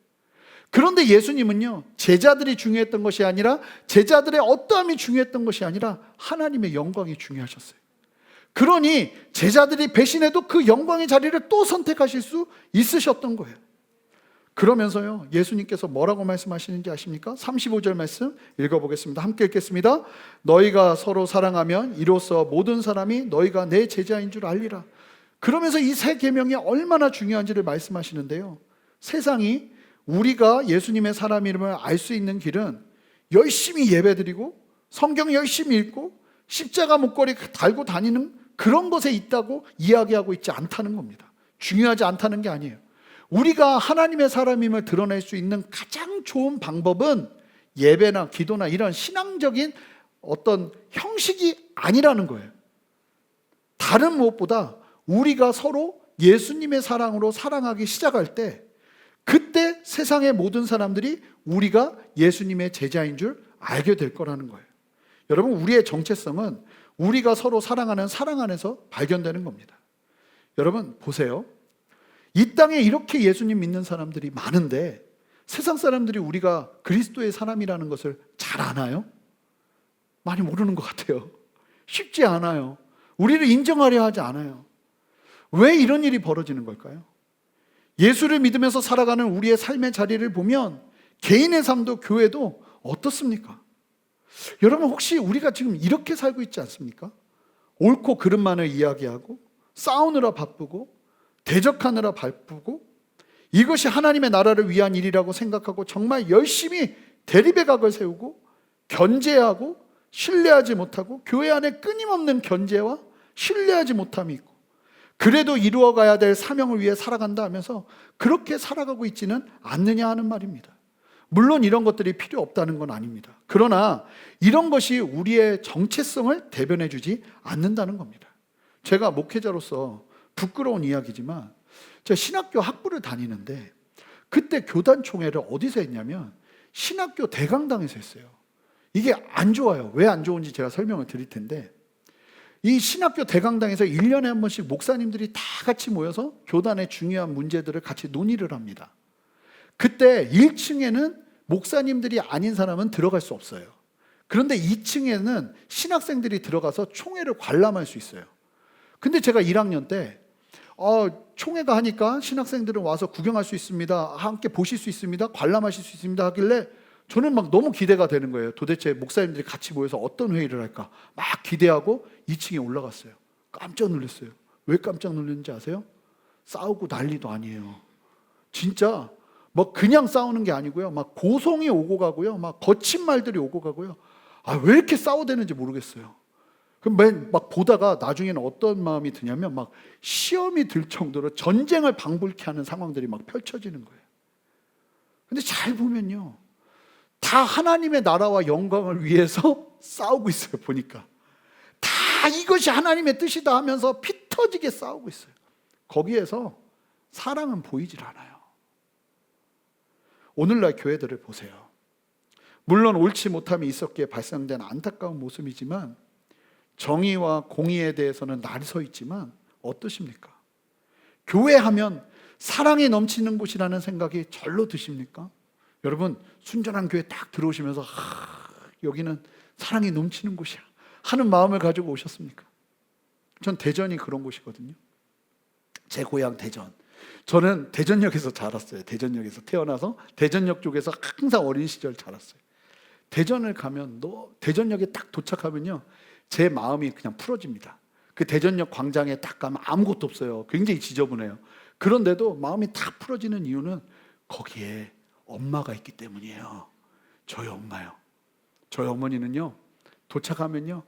그런데 예수님은요, 제자들이 중요했던 것이 아니라, 제자들의 어떠함이 중요했던 것이 아니라 하나님의 영광이 중요하셨어요. 그러니 제자들이 배신해도 그 영광의 자리를 또 선택하실 수 있으셨던 거예요. 그러면서요, 예수님께서 뭐라고 말씀하시는지 아십니까? 35절 말씀 읽어보겠습니다. 함께 읽겠습니다. 너희가 서로 사랑하면 이로써 모든 사람이 너희가 내 제자인 줄 알리라. 그러면서 이 세 계명이 얼마나 중요한지를 말씀하시는데요, 세상이 우리가 예수님의 사람임을 알 수 있는 길은 열심히 예배드리고 성경 열심히 읽고 십자가 목걸이 달고 다니는 그런 것에 있다고 이야기하고 있지 않다는 겁니다. 중요하지 않다는 게 아니에요. 우리가 하나님의 사람임을 드러낼 수 있는 가장 좋은 방법은 예배나 기도나 이런 신앙적인 어떤 형식이 아니라는 거예요. 다른 무엇보다 우리가 서로 예수님의 사랑으로 사랑하기 시작할 때, 그때 세상의 모든 사람들이 우리가 예수님의 제자인 줄 알게 될 거라는 거예요. 여러분, 우리의 정체성은 우리가 서로 사랑하는 사랑 안에서 발견되는 겁니다. 여러분 보세요. 이 땅에 이렇게 예수님 믿는 사람들이 많은데 세상 사람들이 우리가 그리스도의 사람이라는 것을 잘 아나요? 많이 모르는 것 같아요. 쉽지 않아요. 우리를 인정하려 하지 않아요. 왜 이런 일이 벌어지는 걸까요? 예수를 믿으면서 살아가는 우리의 삶의 자리를 보면 개인의 삶도 교회도 어떻습니까? 여러분, 혹시 우리가 지금 이렇게 살고 있지 않습니까? 옳고 그름만을 이야기하고 싸우느라 바쁘고 대적하느라 바쁘고 이것이 하나님의 나라를 위한 일이라고 생각하고 정말 열심히 대립의 각을 세우고 견제하고 신뢰하지 못하고 교회 안에 끊임없는 견제와 신뢰하지 못함이 있고, 그래도 이루어가야 될 사명을 위해 살아간다 하면서 그렇게 살아가고 있지는 않느냐 하는 말입니다. 물론 이런 것들이 필요 없다는 건 아닙니다. 그러나 이런 것이 우리의 정체성을 대변해 주지 않는다는 겁니다. 제가 목회자로서 부끄러운 이야기지만 제가 신학교 학부를 다니는데 그때 교단 총회를 어디서 했냐면 신학교 대강당에서 했어요. 이게 안 좋아요. 왜 안 좋은지 제가 설명을 드릴 텐데, 이 신학교 대강당에서 1년에 한 번씩 목사님들이 다 같이 모여서 교단의 중요한 문제들을 같이 논의를 합니다. 그때 1층에는 목사님들이 아닌 사람은 들어갈 수 없어요. 그런데 2층에는 신학생들이 들어가서 총회를 관람할 수 있어요. 근데 제가 1학년 때 총회가 하니까 신학생들은 와서 구경할 수 있습니다, 함께 보실 수 있습니다, 관람하실 수 있습니다 하길래 저는 막 너무 기대가 되는 거예요. 도대체 목사님들이 같이 모여서 어떤 회의를 할까 막 기대하고 2층에 올라갔어요. 깜짝 놀랐어요. 왜 깜짝 놀랐는지 아세요? 싸우고 난리도 아니에요. 진짜 뭐 그냥 싸우는 게 아니고요, 막 고성이 오고 가고요, 막 거친 말들이 오고 가고요. 왜 이렇게 싸워대는지 모르겠어요. 그럼 막 보다가 나중에는 어떤 마음이 드냐면 막 시험이 들 정도로 전쟁을 방불케 하는 상황들이 막 펼쳐지는 거예요. 근데 잘 보면요, 다 하나님의 나라와 영광을 위해서 싸우고 있어요. 보니까 다 이것이 하나님의 뜻이다 하면서 피 터지게 싸우고 있어요. 거기에서 사랑은 보이질 않아요. 오늘날 교회들을 보세요. 물론 옳지 못함이 있었기에 발생된 안타까운 모습이지만 정의와 공의에 대해서는 날 서 있지만 어떠십니까? 교회 하면 사랑이 넘치는 곳이라는 생각이 절로 드십니까? 여러분, 순전한 교회 딱 들어오시면서 여기는 사랑이 넘치는 곳이야 하는 마음을 가지고 오셨습니까? 전 대전이 그런 곳이거든요. 제 고향 대전. 저는 대전역에서 자랐어요. 대전역에서 태어나서 대전역 쪽에서 항상 어린 시절 자랐어요. 대전을 가면 대전역에 딱 도착하면요, 제 마음이 그냥 풀어집니다. 그 대전역 광장에 딱 가면 아무것도 없어요. 굉장히 지저분해요. 그런데도 마음이 딱 풀어지는 이유는 거기에 엄마가 있기 때문이에요. 저희 엄마요. 저희 어머니는요, 도착하면요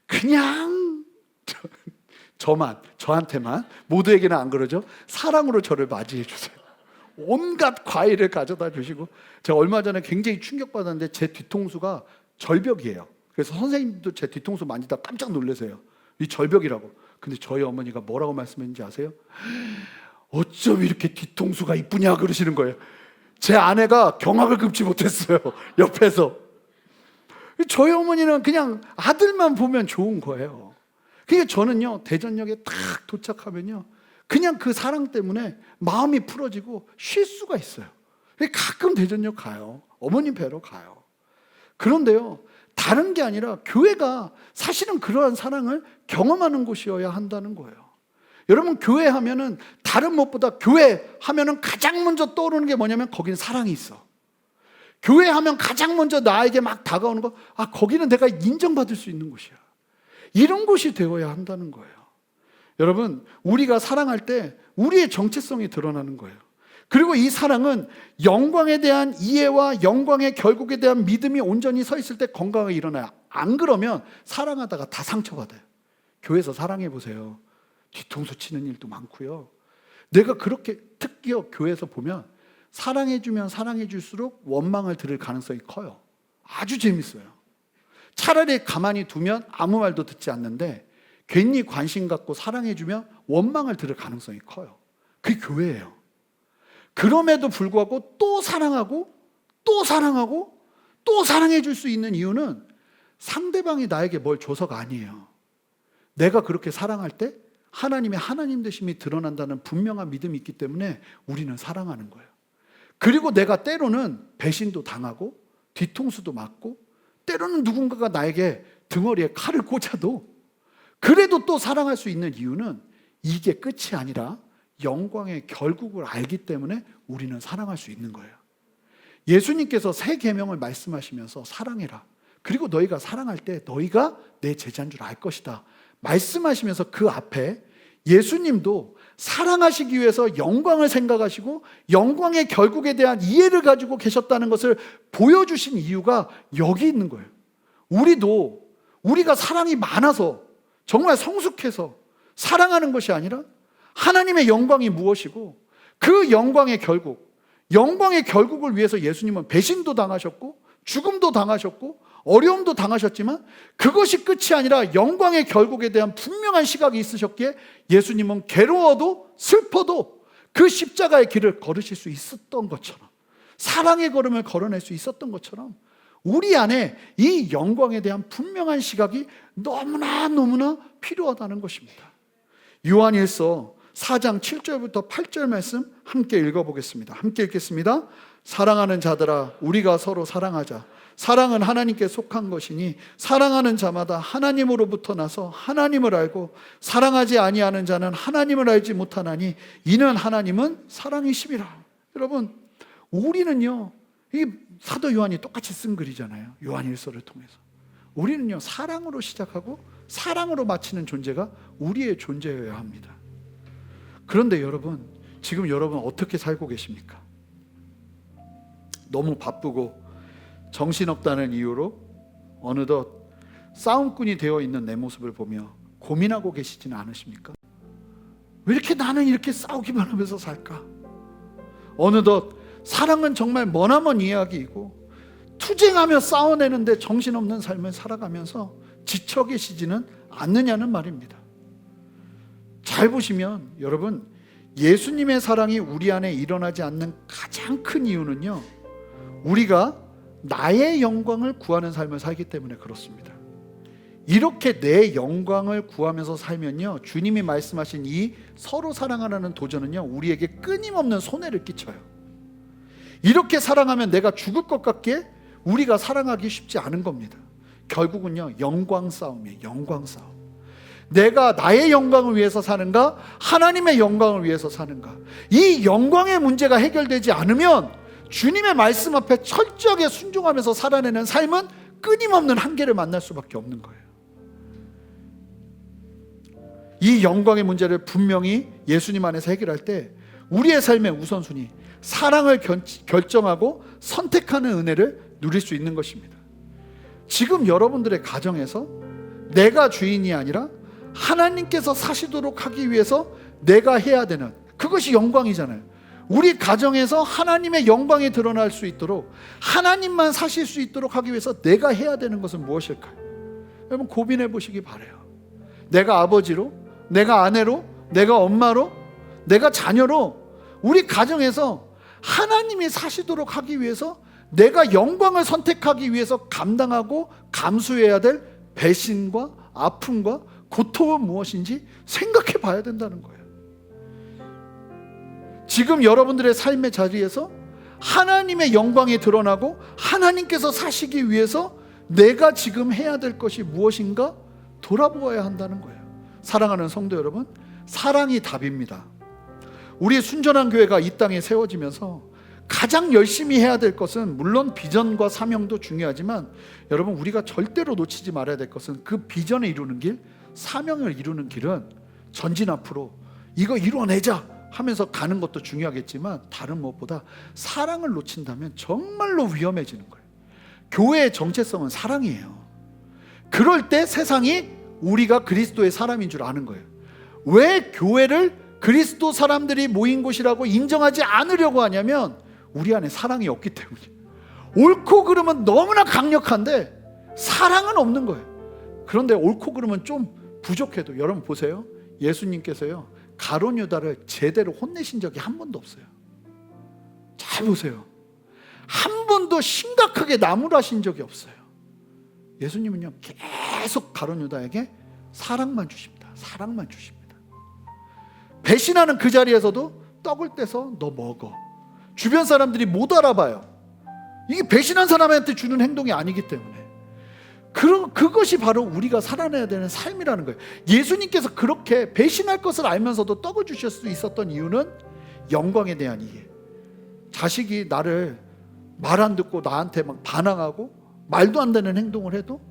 그냥 저한테만, 모두에게는 안 그러죠, 사랑으로 저를 맞이해 주세요. 온갖 과일을 가져다 주시고, 제가 얼마 전에 굉장히 충격받았는데 제 뒤통수가 절벽이에요. 그래서 선생님도 제 뒤통수 만지다 깜짝 놀라세요. 이 절벽이라고. 근데 저희 어머니가 뭐라고 말씀했는지 아세요? 어쩜 이렇게 뒤통수가 이쁘냐 그러시는 거예요. 제 아내가 경악을 금치 못했어요. 옆에서. 저희 어머니는 그냥 아들만 보면 좋은 거예요. 그러니까 저는요, 대전역에 딱 도착하면요, 그냥 그 사랑 때문에 마음이 풀어지고 쉴 수가 있어요. 가끔 대전역 가요. 어머님 뵈러 가요. 그런데요, 다른 게 아니라 교회가 사실은 그러한 사랑을 경험하는 곳이어야 한다는 거예요. 여러분, 교회 하면은 다른 무엇보다 교회 하면은 가장 먼저 떠오르는 게 뭐냐면 거기는 사랑이 있어. 교회 하면 가장 먼저 나에게 막 다가오는 거, 거기는 내가 인정받을 수 있는 곳이야. 이런 곳이 되어야 한다는 거예요. 여러분, 우리가 사랑할 때 우리의 정체성이 드러나는 거예요. 그리고 이 사랑은 영광에 대한 이해와 영광의 결국에 대한 믿음이 온전히 서 있을 때 건강하게 일어나요. 안 그러면 사랑하다가 다 상처받아요. 교회에서 사랑해 보세요. 뒤통수 치는 일도 많고요. 내가 그렇게 특히 교회에서 보면 사랑해주면 사랑해줄수록 원망을 들을 가능성이 커요. 아주 재밌어요. 차라리 가만히 두면 아무 말도 듣지 않는데 괜히 관심 갖고 사랑해주면 원망을 들을 가능성이 커요. 그게 교회예요. 그럼에도 불구하고 또 사랑하고 또 사랑하고 또 사랑해줄 수 있는 이유는 상대방이 나에게 뭘 줘서가 아니에요. 내가 그렇게 사랑할 때 하나님의 하나님 되심이 드러난다는 분명한 믿음이 있기 때문에 우리는 사랑하는 거예요. 그리고 내가 때로는 배신도 당하고 뒤통수도 맞고 때로는 누군가가 나에게 등어리에 칼을 꽂아도 그래도 또 사랑할 수 있는 이유는 이게 끝이 아니라 영광의 결국을 알기 때문에 우리는 사랑할 수 있는 거예요. 예수님께서 새 계명을 말씀하시면서 사랑해라. 그리고 너희가 사랑할 때 너희가 내 제자인 줄 알 것이다. 말씀하시면서 그 앞에 예수님도 사랑하시기 위해서 영광을 생각하시고 영광의 결국에 대한 이해를 가지고 계셨다는 것을 보여주신 이유가 여기 있는 거예요. 우리가 사랑이 많아서 정말 성숙해서 사랑하는 것이 아니라 하나님의 영광이 무엇이고 그 영광의 결국을 위해서 예수님은 배신도 당하셨고 죽음도 당하셨고 어려움도 당하셨지만 그것이 끝이 아니라 영광의 결국에 대한 분명한 시각이 있으셨기에 예수님은 괴로워도 슬퍼도 그 십자가의 길을 걸으실 수 있었던 것처럼, 사랑의 걸음을 걸어낼 수 있었던 것처럼 우리 안에 이 영광에 대한 분명한 시각이 너무나 필요하다는 것입니다. 요한일서 4장 7절부터 8절 말씀 함께 읽어보겠습니다. 함께 읽겠습니다. 사랑하는 자들아, 우리가 서로 사랑하자. 사랑은 하나님께 속한 것이니 사랑하는 자마다 하나님으로부터 나서 하나님을 알고 사랑하지 아니하는 자는 하나님을 알지 못하나니 이는 하나님은 사랑이심이라. 여러분, 우리는요, 이 사도 요한이 똑같이 쓴 글이잖아요. 요한일서를 통해서 우리는요, 사랑으로 시작하고 사랑으로 마치는 존재가 우리의 존재여야 합니다. 그런데 여러분, 지금 여러분 어떻게 살고 계십니까? 너무 바쁘고 정신없다는 이유로 어느덧 싸움꾼이 되어 있는 내 모습을 보며 고민하고 계시지는 않으십니까? 왜 이렇게 나는 이렇게 싸우기만 하면서 살까? 어느덧 사랑은 정말 머나먼 이야기이고 투쟁하며 싸워내는데 정신없는 삶을 살아가면서 지쳐 계시지는 않느냐는 말입니다. 잘 보시면 여러분, 예수님의 사랑이 우리 안에 일어나지 않는 가장 큰 이유는요, 우리가 나의 영광을 구하는 삶을 살기 때문에 그렇습니다. 이렇게 내 영광을 구하면서 살면요, 주님이 말씀하신 이 서로 사랑하라는 도전은요, 우리에게 끊임없는 손해를 끼쳐요. 이렇게 사랑하면 내가 죽을 것 같기에 우리가 사랑하기 쉽지 않은 겁니다. 결국은요, 영광 싸움이에요. 영광 싸움. 내가 나의 영광을 위해서 사는가, 하나님의 영광을 위해서 사는가. 이 영광의 문제가 해결되지 않으면 주님의 말씀 앞에 철저하게 순종하면서 살아내는 삶은 끊임없는 한계를 만날 수밖에 없는 거예요. 이 영광의 문제를 분명히 예수님 안에서 해결할 때 우리의 삶의 우선순위, 사랑을 결정하고 선택하는 은혜를 누릴 수 있는 것입니다. 지금 여러분들의 가정에서 내가 주인이 아니라 하나님께서 사시도록 하기 위해서 내가 해야 되는, 그것이 영광이잖아요. 우리 가정에서 하나님의 영광이 드러날 수 있도록, 하나님만 사실 수 있도록 하기 위해서 내가 해야 되는 것은 무엇일까요? 여러분, 고민해 보시기 바라요. 내가 아버지로, 내가 아내로, 내가 엄마로, 내가 자녀로 우리 가정에서 하나님이 사시도록 하기 위해서 내가 영광을 선택하기 위해서 감당하고 감수해야 될 배신과 아픔과 고통은 무엇인지 생각해 봐야 된다는 거예요. 지금 여러분들의 삶의 자리에서 하나님의 영광이 드러나고 하나님께서 사시기 위해서 내가 지금 해야 될 것이 무엇인가 돌아보아야 한다는 거예요. 사랑하는 성도 여러분, 사랑이 답입니다. 우리 순전한 교회가 이 땅에 세워지면서 가장 열심히 해야 될 것은, 물론 비전과 사명도 중요하지만 여러분, 우리가 절대로 놓치지 말아야 될 것은 그 비전을 이루는 길, 사명을 이루는 길은 전진 앞으로 이거 이루어내자 하면서 가는 것도 중요하겠지만, 다른 무엇보다 사랑을 놓친다면 정말로 위험해지는 거예요. 교회의 정체성은 사랑이에요. 그럴 때 세상이 우리가 그리스도의 사람인 줄 아는 거예요. 왜 교회를 그리스도 사람들이 모인 곳이라고 인정하지 않으려고 하냐면 우리 안에 사랑이 없기 때문이에요. 옳고 그름은 너무나 강력한데 사랑은 없는 거예요. 그런데 옳고 그름은 좀 부족해도, 여러분 보세요. 예수님께서요, 가룟 유다를 제대로 혼내신 적이 한 번도 없어요. 잘 보세요. 한 번도 심각하게 나무라신 적이 없어요. 예수님은요, 계속 가룟 유다에게 사랑만 주십니다. 사랑만 주십니다. 배신하는 그 자리에서도 떡을 떼서 너 먹어. 주변 사람들이 못 알아봐요. 이게 배신한 사람한테 주는 행동이 아니기 때문에. 그것이 바로 우리가 살아내야 되는 삶이라는 거예요. 예수님께서 그렇게 배신할 것을 알면서도 떡을 주실 수 있었던 이유는 영광에 대한 이해. 자식이 나를 말 안 듣고 나한테 막 반항하고 말도 안 되는 행동을 해도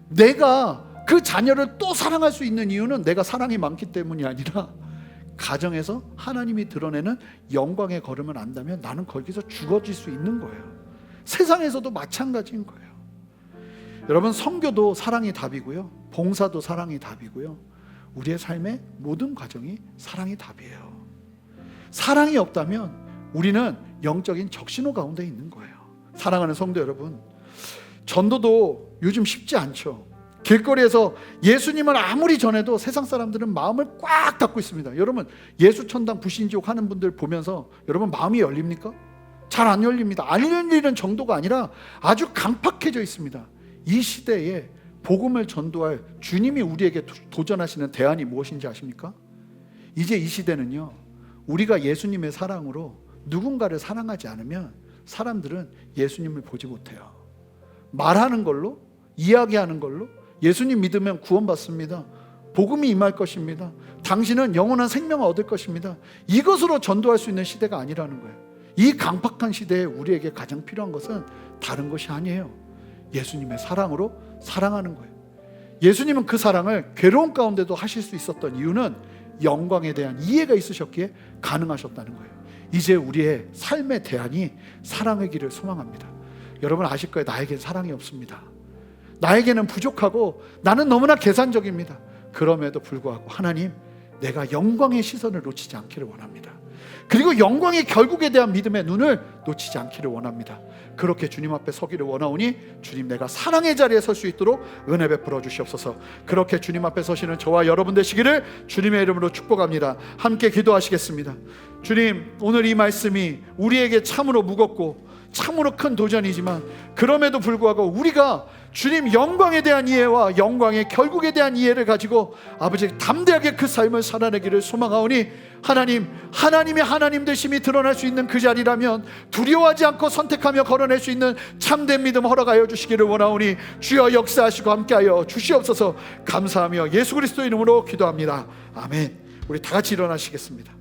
내가 그 자녀를 또 사랑할 수 있는 이유는 내가 사랑이 많기 때문이 아니라, 가정에서 하나님이 드러내는 영광의 걸음을 안다면 나는 거기서 죽어질 수 있는 거예요. 세상에서도 마찬가지인 거예요. 여러분, 선교도 사랑이 답이고요, 봉사도 사랑이 답이고요, 우리의 삶의 모든 과정이 사랑이 답이에요. 사랑이 없다면 우리는 영적인 적신호 가운데 있는 거예요. 사랑하는 성도 여러분, 전도도 요즘 쉽지 않죠. 길거리에서 예수님을 아무리 전해도 세상 사람들은 마음을 꽉 닫고 있습니다. 여러분, 예수천당 불신지옥 하는 분들 보면서 여러분 마음이 열립니까? 잘 안 열립니다. 안 열리는 정도가 아니라 아주 강팍해져 있습니다. 이 시대에 복음을 전도할 주님이 우리에게 도전하시는 대안이 무엇인지 아십니까? 이제 이 시대는요, 우리가 예수님의 사랑으로 누군가를 사랑하지 않으면 사람들은 예수님을 보지 못해요. 말하는 걸로, 이야기하는 걸로 예수님 믿으면 구원받습니다. 복음이 임할 것입니다. 당신은 영원한 생명을 얻을 것입니다. 이것으로 전도할 수 있는 시대가 아니라는 거예요. 이 강팍한 시대에 우리에게 가장 필요한 것은 다른 것이 아니에요. 예수님의 사랑으로 사랑하는 거예요. 예수님은 그 사랑을 괴로운 가운데도 하실 수 있었던 이유는 영광에 대한 이해가 있으셨기에 가능하셨다는 거예요. 이제 우리의 삶의 대안이 사랑의 길을 소망합니다. 여러분 아실 거예요. 나에겐 사랑이 없습니다. 나에게는 부족하고 나는 너무나 계산적입니다. 그럼에도 불구하고 하나님, 내가 영광의 시선을 놓치지 않기를 원합니다. 그리고 영광의 결국에 대한 믿음의 눈을 놓치지 않기를 원합니다. 그렇게 주님 앞에 서기를 원하오니 주님, 내가 사랑의 자리에 설 수 있도록 은혜 베풀어 주시옵소서. 그렇게 주님 앞에 서시는 저와 여러분 되시기를 주님의 이름으로 축복합니다. 함께 기도하시겠습니다. 주님, 오늘 이 말씀이 우리에게 참으로 무겁고 참으로 큰 도전이지만 그럼에도 불구하고 우리가 주님 영광에 대한 이해와 영광의 결국에 대한 이해를 가지고 아버지 담대하게 그 삶을 살아내기를 소망하오니 하나님, 하나님의 하나님 되심이 드러날 수 있는 그 자리라면 두려워하지 않고 선택하며 걸어낼 수 있는 참된 믿음 허락하여 주시기를 원하오니 주여 역사하시고 함께하여 주시옵소서. 감사하며 예수 그리스도 이름으로 기도합니다. 아멘. 우리 다 같이 일어나시겠습니다.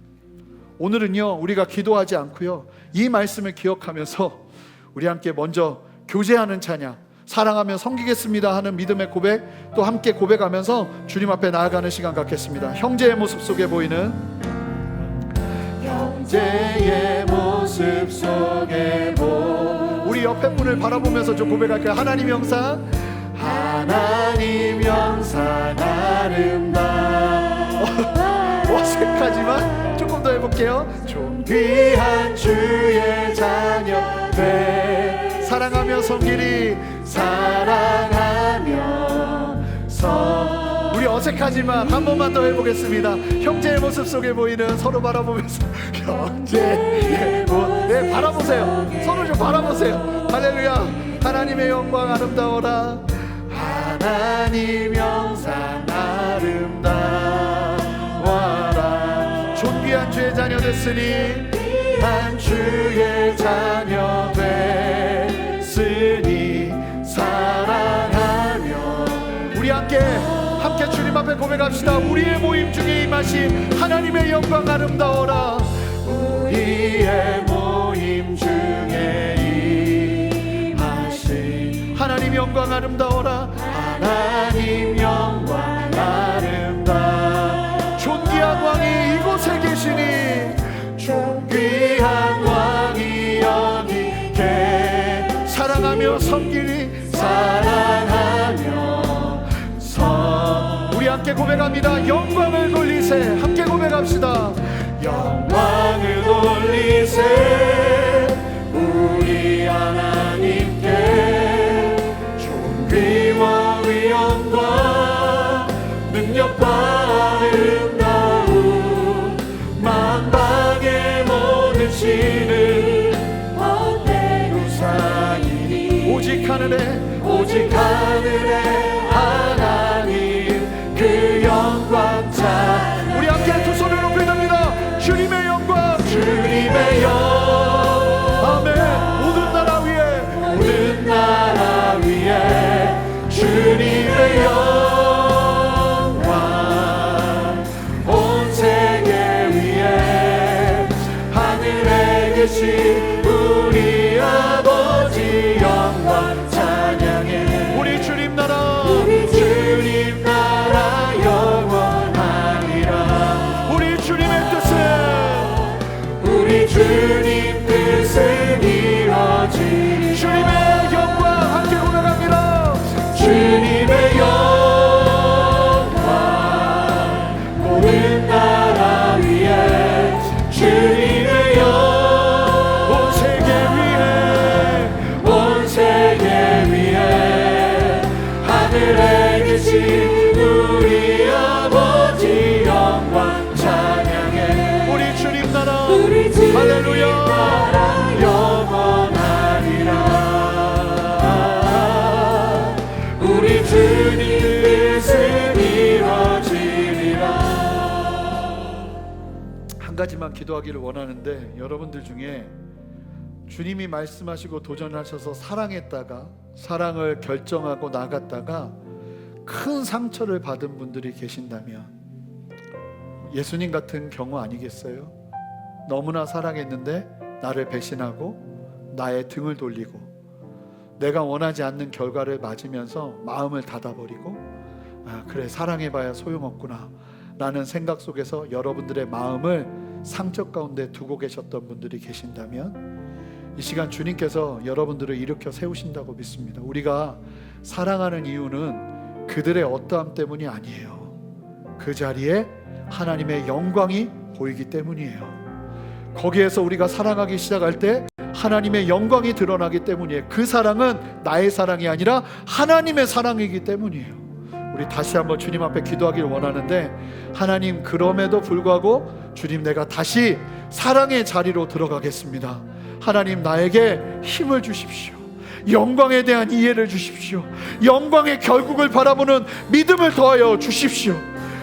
오늘은요, 우리가 기도하지 않고요, 이 말씀을 기억하면서 우리 함께 먼저 교제하는 찬양, 사랑하며 섬기겠습니다 하는 믿음의 고백, 또 함께 고백하면서 주님 앞에 나아가는 시간 갖겠습니다. 형제의 모습 속에 보이는, 형제의 모습 속에 우리 옆에 분을 바라보면서 좀 고백할까요? 하나님 영상, 하나님 영상 아름다워. 어색하지만 조금 더 해볼게요. 존귀한 주의 자녀 돼 사랑하며 섬기리, 사랑하며 우리 어색하지만 한 번만 더 해보겠습니다. 형제의 모습 속에 보이는, 서로 바라보면서 형제의 모습, 네, 바라보세요. 서로 좀 바라보세요. 할렐루야. 하나님의 영광 아름다워라. 하나님 영상 아름다워라. 존귀한 주의 자녀 됐으니, 한 주의 자녀 됐으니 사랑 주님 앞에 고백합시다. 우리의 모임 중에 임하신 하나님의 영광 아름다워라. 우리의 모임 중에 임하신 하나님 영광 아름다워라. 하나님 영광 아름다워. 존귀한 왕이 이곳에 계시니 존귀한 왕이 여기 사랑하며 섬기니 사랑하며 우리 함께 고백합니다. 영광을 돌리세. 함께 고백합시다. 영광을 돌리세. 우리 하나님께 존귀와 위엄과 능력과 아름다움 만방의 모든 신을 우상이니 오직 하늘에 하나님 그 영광 자. 우리 함께 두 손을 높이 듭니다. 주님의 영광 주님의 아멘. 모든 나라 위에 주님의 영광 온 세계 위에 하늘에 계신 우리 아버지 영광 찬양해. 우리 주님 나라 영원하리라. 우리 주님의 뜻은 이루어지리라. 주님의 영광 함께 고백합니다. 주님의 영광 모든 나라 위에 주님의 영광 온 세계 위에 하늘에 계신 우리 아버지 영광 찬양해. 우리 주님 나라 할렐루야 영원하리라. 우리 주님 뜻은 이루어지리라. 한 가지만 기도하기를 원하는데, 여러분들 중에 주님이 말씀하시고 도전하셔서 사랑했다가 사랑을 결정하고 나갔다가 큰 상처를 받은 분들이 계신다면 예수님 같은 경우 아니겠어요? 너무나 사랑했는데 나를 배신하고 나의 등을 돌리고 내가 원하지 않는 결과를 맞으면서 마음을 닫아버리고 그래 사랑해봐야 소용없구나 라는 생각 속에서 여러분들의 마음을 상처 가운데 두고 계셨던 분들이 계신다면 이 시간 주님께서 여러분들을 일으켜 세우신다고 믿습니다. 우리가 사랑하는 이유는 그들의 어떠함 때문이 아니에요. 그 자리에 하나님의 영광이 보이기 때문이에요. 거기에서 우리가 사랑하기 시작할 때 하나님의 영광이 드러나기 때문이에요. 그 사랑은 나의 사랑이 아니라 하나님의 사랑이기 때문이에요. 우리 다시 한번 주님 앞에 기도하기를 원하는데, 하나님 그럼에도 불구하고 주님 내가 다시 사랑의 자리로 들어가겠습니다. 하나님 나에게 힘을 주십시오. 영광에 대한 이해를 주십시오. 영광의 결국을 바라보는 믿음을 더하여 주십시오.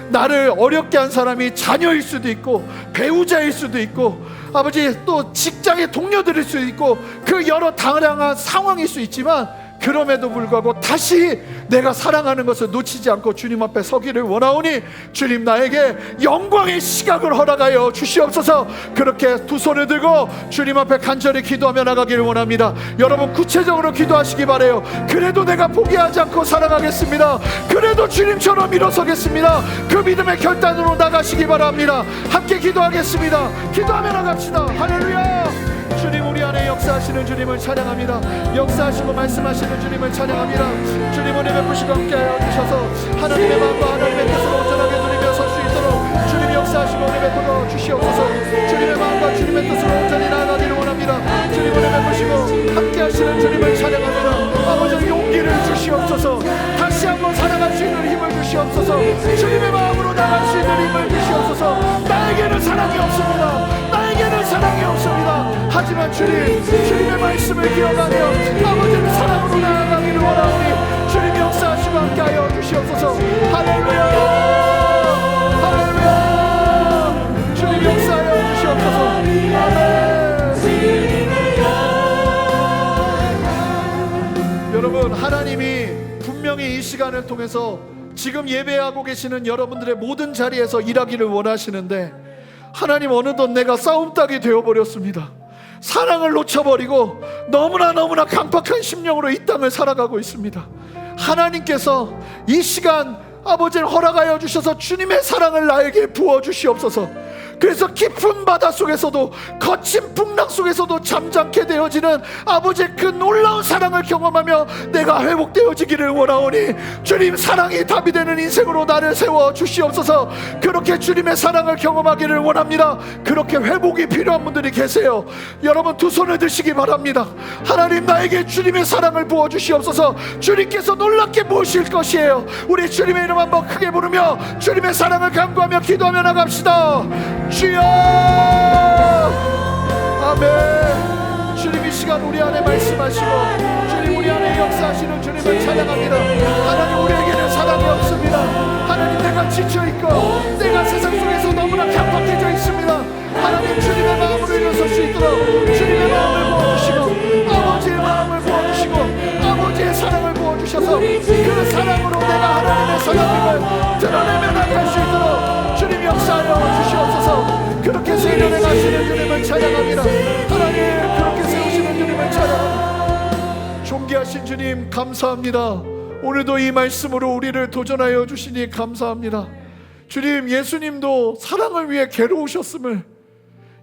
나를 어렵게 한 사람이 자녀일 수도 있고 배우자일 수도 있고 아버지 또 직장의 동료들일 수도 있고 그 여러 다양한 상황일 수 있지만 그럼에도 불구하고 다시 내가 사랑하는 것을 놓치지 않고 주님 앞에 서기를 원하오니 주님 나에게 영광의 시각을 허락하여 주시옵소서. 그렇게 두 손을 들고 주님 앞에 간절히 기도하며 나가기를 원합니다. 여러분 구체적으로 기도하시기 바라요. 그래도 내가 포기하지 않고 사랑하겠습니다. 그래도 주님처럼 일어서겠습니다. 그 믿음의 결단으로 나가시기 바랍니다. 함께 기도하겠습니다. 기도하며 나갑시다. 할렐루야. 주님 우리 안에 역사하시는 주님을 찬양합니다. 역사하시고 말씀하시는 주님을 찬양합니다. 주님 은혜 베푸시고 함께하여 주셔서 하나님의 마음과 하나님의 뜻을 온전하게 누리며 설 수 있도록 주님 역사하시고 은혜 베풀어 주시옵소서. 주님의 마음과 주님의 뜻을 온전히 나아가기를 원합니다. 주님 은혜 베푸시고 함께하시는 주님을 찬양합니다. 아버지 용기를 주시옵소서. 다시 한번 살아갈 수 있는 힘을 주시옵소서. 주님의 마음으로 나갈 수 있는 힘을 주시옵소서. 나에게는 사랑이 없습니다. 나에게는 사랑이 없습니다. 하지만 주님의 말씀을 기억하며 아버지의 사랑으로 나아가기를 원하오니 주님 역사하시고 함께하여 주시옵소서. 할렐루야 할렐루야. 주님 역사하여 주시옵소서. 아멘. 여러분 하나님이 분명히 이 시간을 통해서 지금 예배하고 계시는 여러분들의 모든 자리에서 일하기를 원하시는데, 하나님 어느덧 내가 싸움닭이 되어버렸습니다. 사랑을 놓쳐버리고 너무나 강팍한 심령으로 이 땅을 살아가고 있습니다. 하나님께서 이 시간 아버지를 허락하여 주셔서 주님의 사랑을 나에게 부어주시옵소서. 그래서 깊은 바다 속에서도, 거친 풍랑 속에서도 잠잠케 되어지는 아버지의 그 놀라운 사랑을 경험하며 내가 회복되어지기를 원하오니, 주님 사랑이 답이 되는 인생으로 나를 세워 주시옵소서. 그렇게 주님의 사랑을 경험하기를 원합니다. 그렇게 회복이 필요한 분들이 계세요. 여러분 두 손을 드시기 바랍니다. 하나님, 나에게 주님의 사랑을 부어 주시옵소서. 주님께서 놀랍게 부으실 것이에요. 우리 주님의 이름 한번 크게 부르며 주님의 사랑을 간구하며 기도하며 나갑시다. 주여, 아멘. 주님 이 시간 우리 안에 말씀하시고 주님 우리 안에 역사하시는 주님을 찬양합니다. 하나님, 우리에게는 사랑이 없습니다. 하나님, 내가 지쳐있고 내가 세상 속에서 너무나 강팍해져 있습니다. 하나님, 주님의 마음으로 일어설 수 있도록 주님의 마음을 부어주시고 아버지의 마음을 부어주시고 아버지의 사랑을 부어주셔서 그 사랑으로 내가 하나님의 사랑을 드러내며 나갈 수 있도록 주님 역사하여 주시옵소서. 그렇게 세련해 가시는 주님을 찬양합니다. 하나님, 그렇게 세우시는 주님을 찬양합니다. 존귀하신 주님 감사합니다. 오늘도 이 말씀으로 우리를 도전하여 주시니 감사합니다. 주님, 예수님도 사랑을 위해 괴로우셨음을,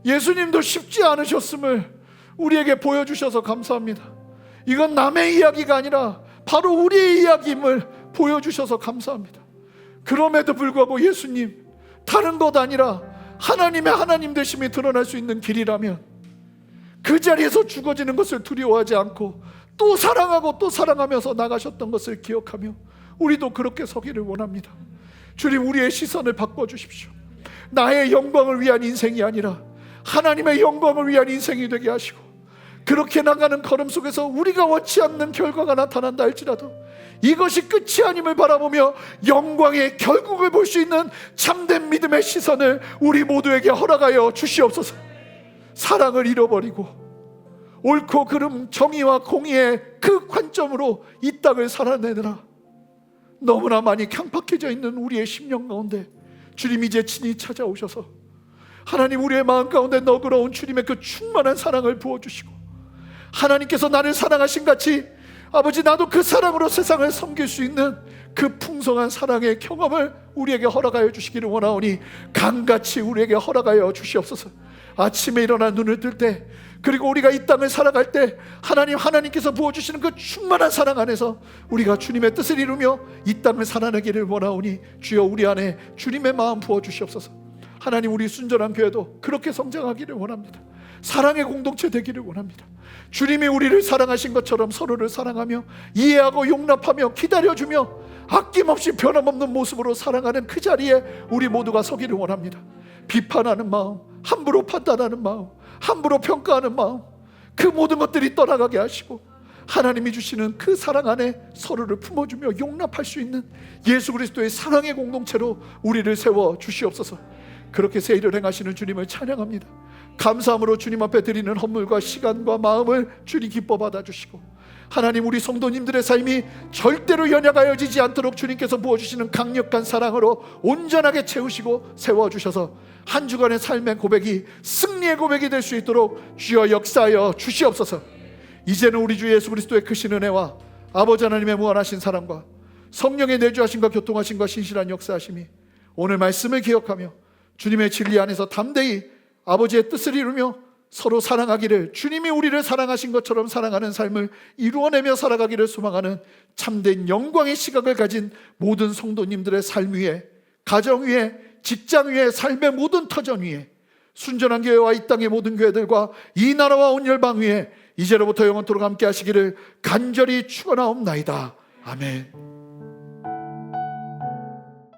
예수님도 쉽지 않으셨음을 우리에게 보여주셔서 감사합니다. 이건 남의 이야기가 아니라 바로 우리의 이야기임을 보여주셔서 감사합니다. 그럼에도 불구하고 예수님, 다른 것 아니라 하나님의 하나님 되심이 드러날 수 있는 길이라면 그 자리에서 죽어지는 것을 두려워하지 않고 또 사랑하고 또 사랑하면서 나가셨던 것을 기억하며 우리도 그렇게 서기를 원합니다. 주님, 우리의 시선을 바꿔주십시오. 나의 영광을 위한 인생이 아니라 하나님의 영광을 위한 인생이 되게 하시고, 그렇게 나가는 걸음 속에서 우리가 원치 않는 결과가 나타난다 할지라도 이것이 끝이 아님을 바라보며 영광의 결국을 볼 수 있는 참된 믿음의 시선을 우리 모두에게 허락하여 주시옵소서. 사랑을 잃어버리고 옳고 그름, 정의와 공의의 그 관점으로 이 땅을 살아내느라 너무나 많이 강팍해져 있는 우리의 심령 가운데 주님 이제 친히 찾아오셔서 하나님, 우리의 마음 가운데 너그러운 주님의 그 충만한 사랑을 부어주시고, 하나님께서 나를 사랑하신 같이 아버지, 나도 그 사랑으로 세상을 섬길 수 있는 그 풍성한 사랑의 경험을 우리에게 허락하여 주시기를 원하오니 강같이 우리에게 허락하여 주시옵소서. 아침에 일어나 눈을 뜰 때, 그리고 우리가 이 땅을 살아갈 때 하나님께서 부어주시는 그 충만한 사랑 안에서 우리가 주님의 뜻을 이루며 이 땅을 살아내기를 원하오니 주여, 우리 안에 주님의 마음 부어주시옵소서. 하나님, 우리 순전한 교회도 그렇게 성장하기를 원합니다. 사랑의 공동체 되기를 원합니다. 주님이 우리를 사랑하신 것처럼 서로를 사랑하며 이해하고 용납하며 기다려주며 아낌없이 변함없는 모습으로 사랑하는 그 자리에 우리 모두가 서기를 원합니다. 비판하는 마음, 함부로 판단하는 마음, 함부로 평가하는 마음, 그 모든 것들이 떠나가게 하시고 하나님이 주시는 그 사랑 안에 서로를 품어주며 용납할 수 있는 예수 그리스도의 사랑의 공동체로 우리를 세워 주시옵소서. 그렇게 새 일을 행하시는 주님을 찬양합니다. 감사함으로 주님 앞에 드리는 헌물과 시간과 마음을 주님 기뻐 받아주시고, 하나님, 우리 성도님들의 삶이 절대로 연약하여지지 않도록 주님께서 부어주시는 강력한 사랑으로 온전하게 채우시고 세워주셔서 한 주간의 삶의 고백이 승리의 고백이 될 수 있도록 주여 역사하여 주시옵소서. 이제는 우리 주 예수 그리스도의 크신 은혜와 아버지 하나님의 무한하신 사랑과 성령의 내주하심과 교통하심과 신실한 역사하심이 오늘 말씀을 기억하며 주님의 진리 안에서 담대히 아버지의 뜻을 이루며 서로 사랑하기를, 주님이 우리를 사랑하신 것처럼 사랑하는 삶을 이루어내며 살아가기를 소망하는 참된 영광의 시각을 가진 모든 성도님들의 삶 위에, 가정 위에, 직장 위에, 삶의 모든 터전 위에, 순전한 교회와 이 땅의 모든 교회들과 이 나라와 온 열방 위에 이제로부터 영원토록 함께 하시기를 간절히 축원하옵나이다. 아멘.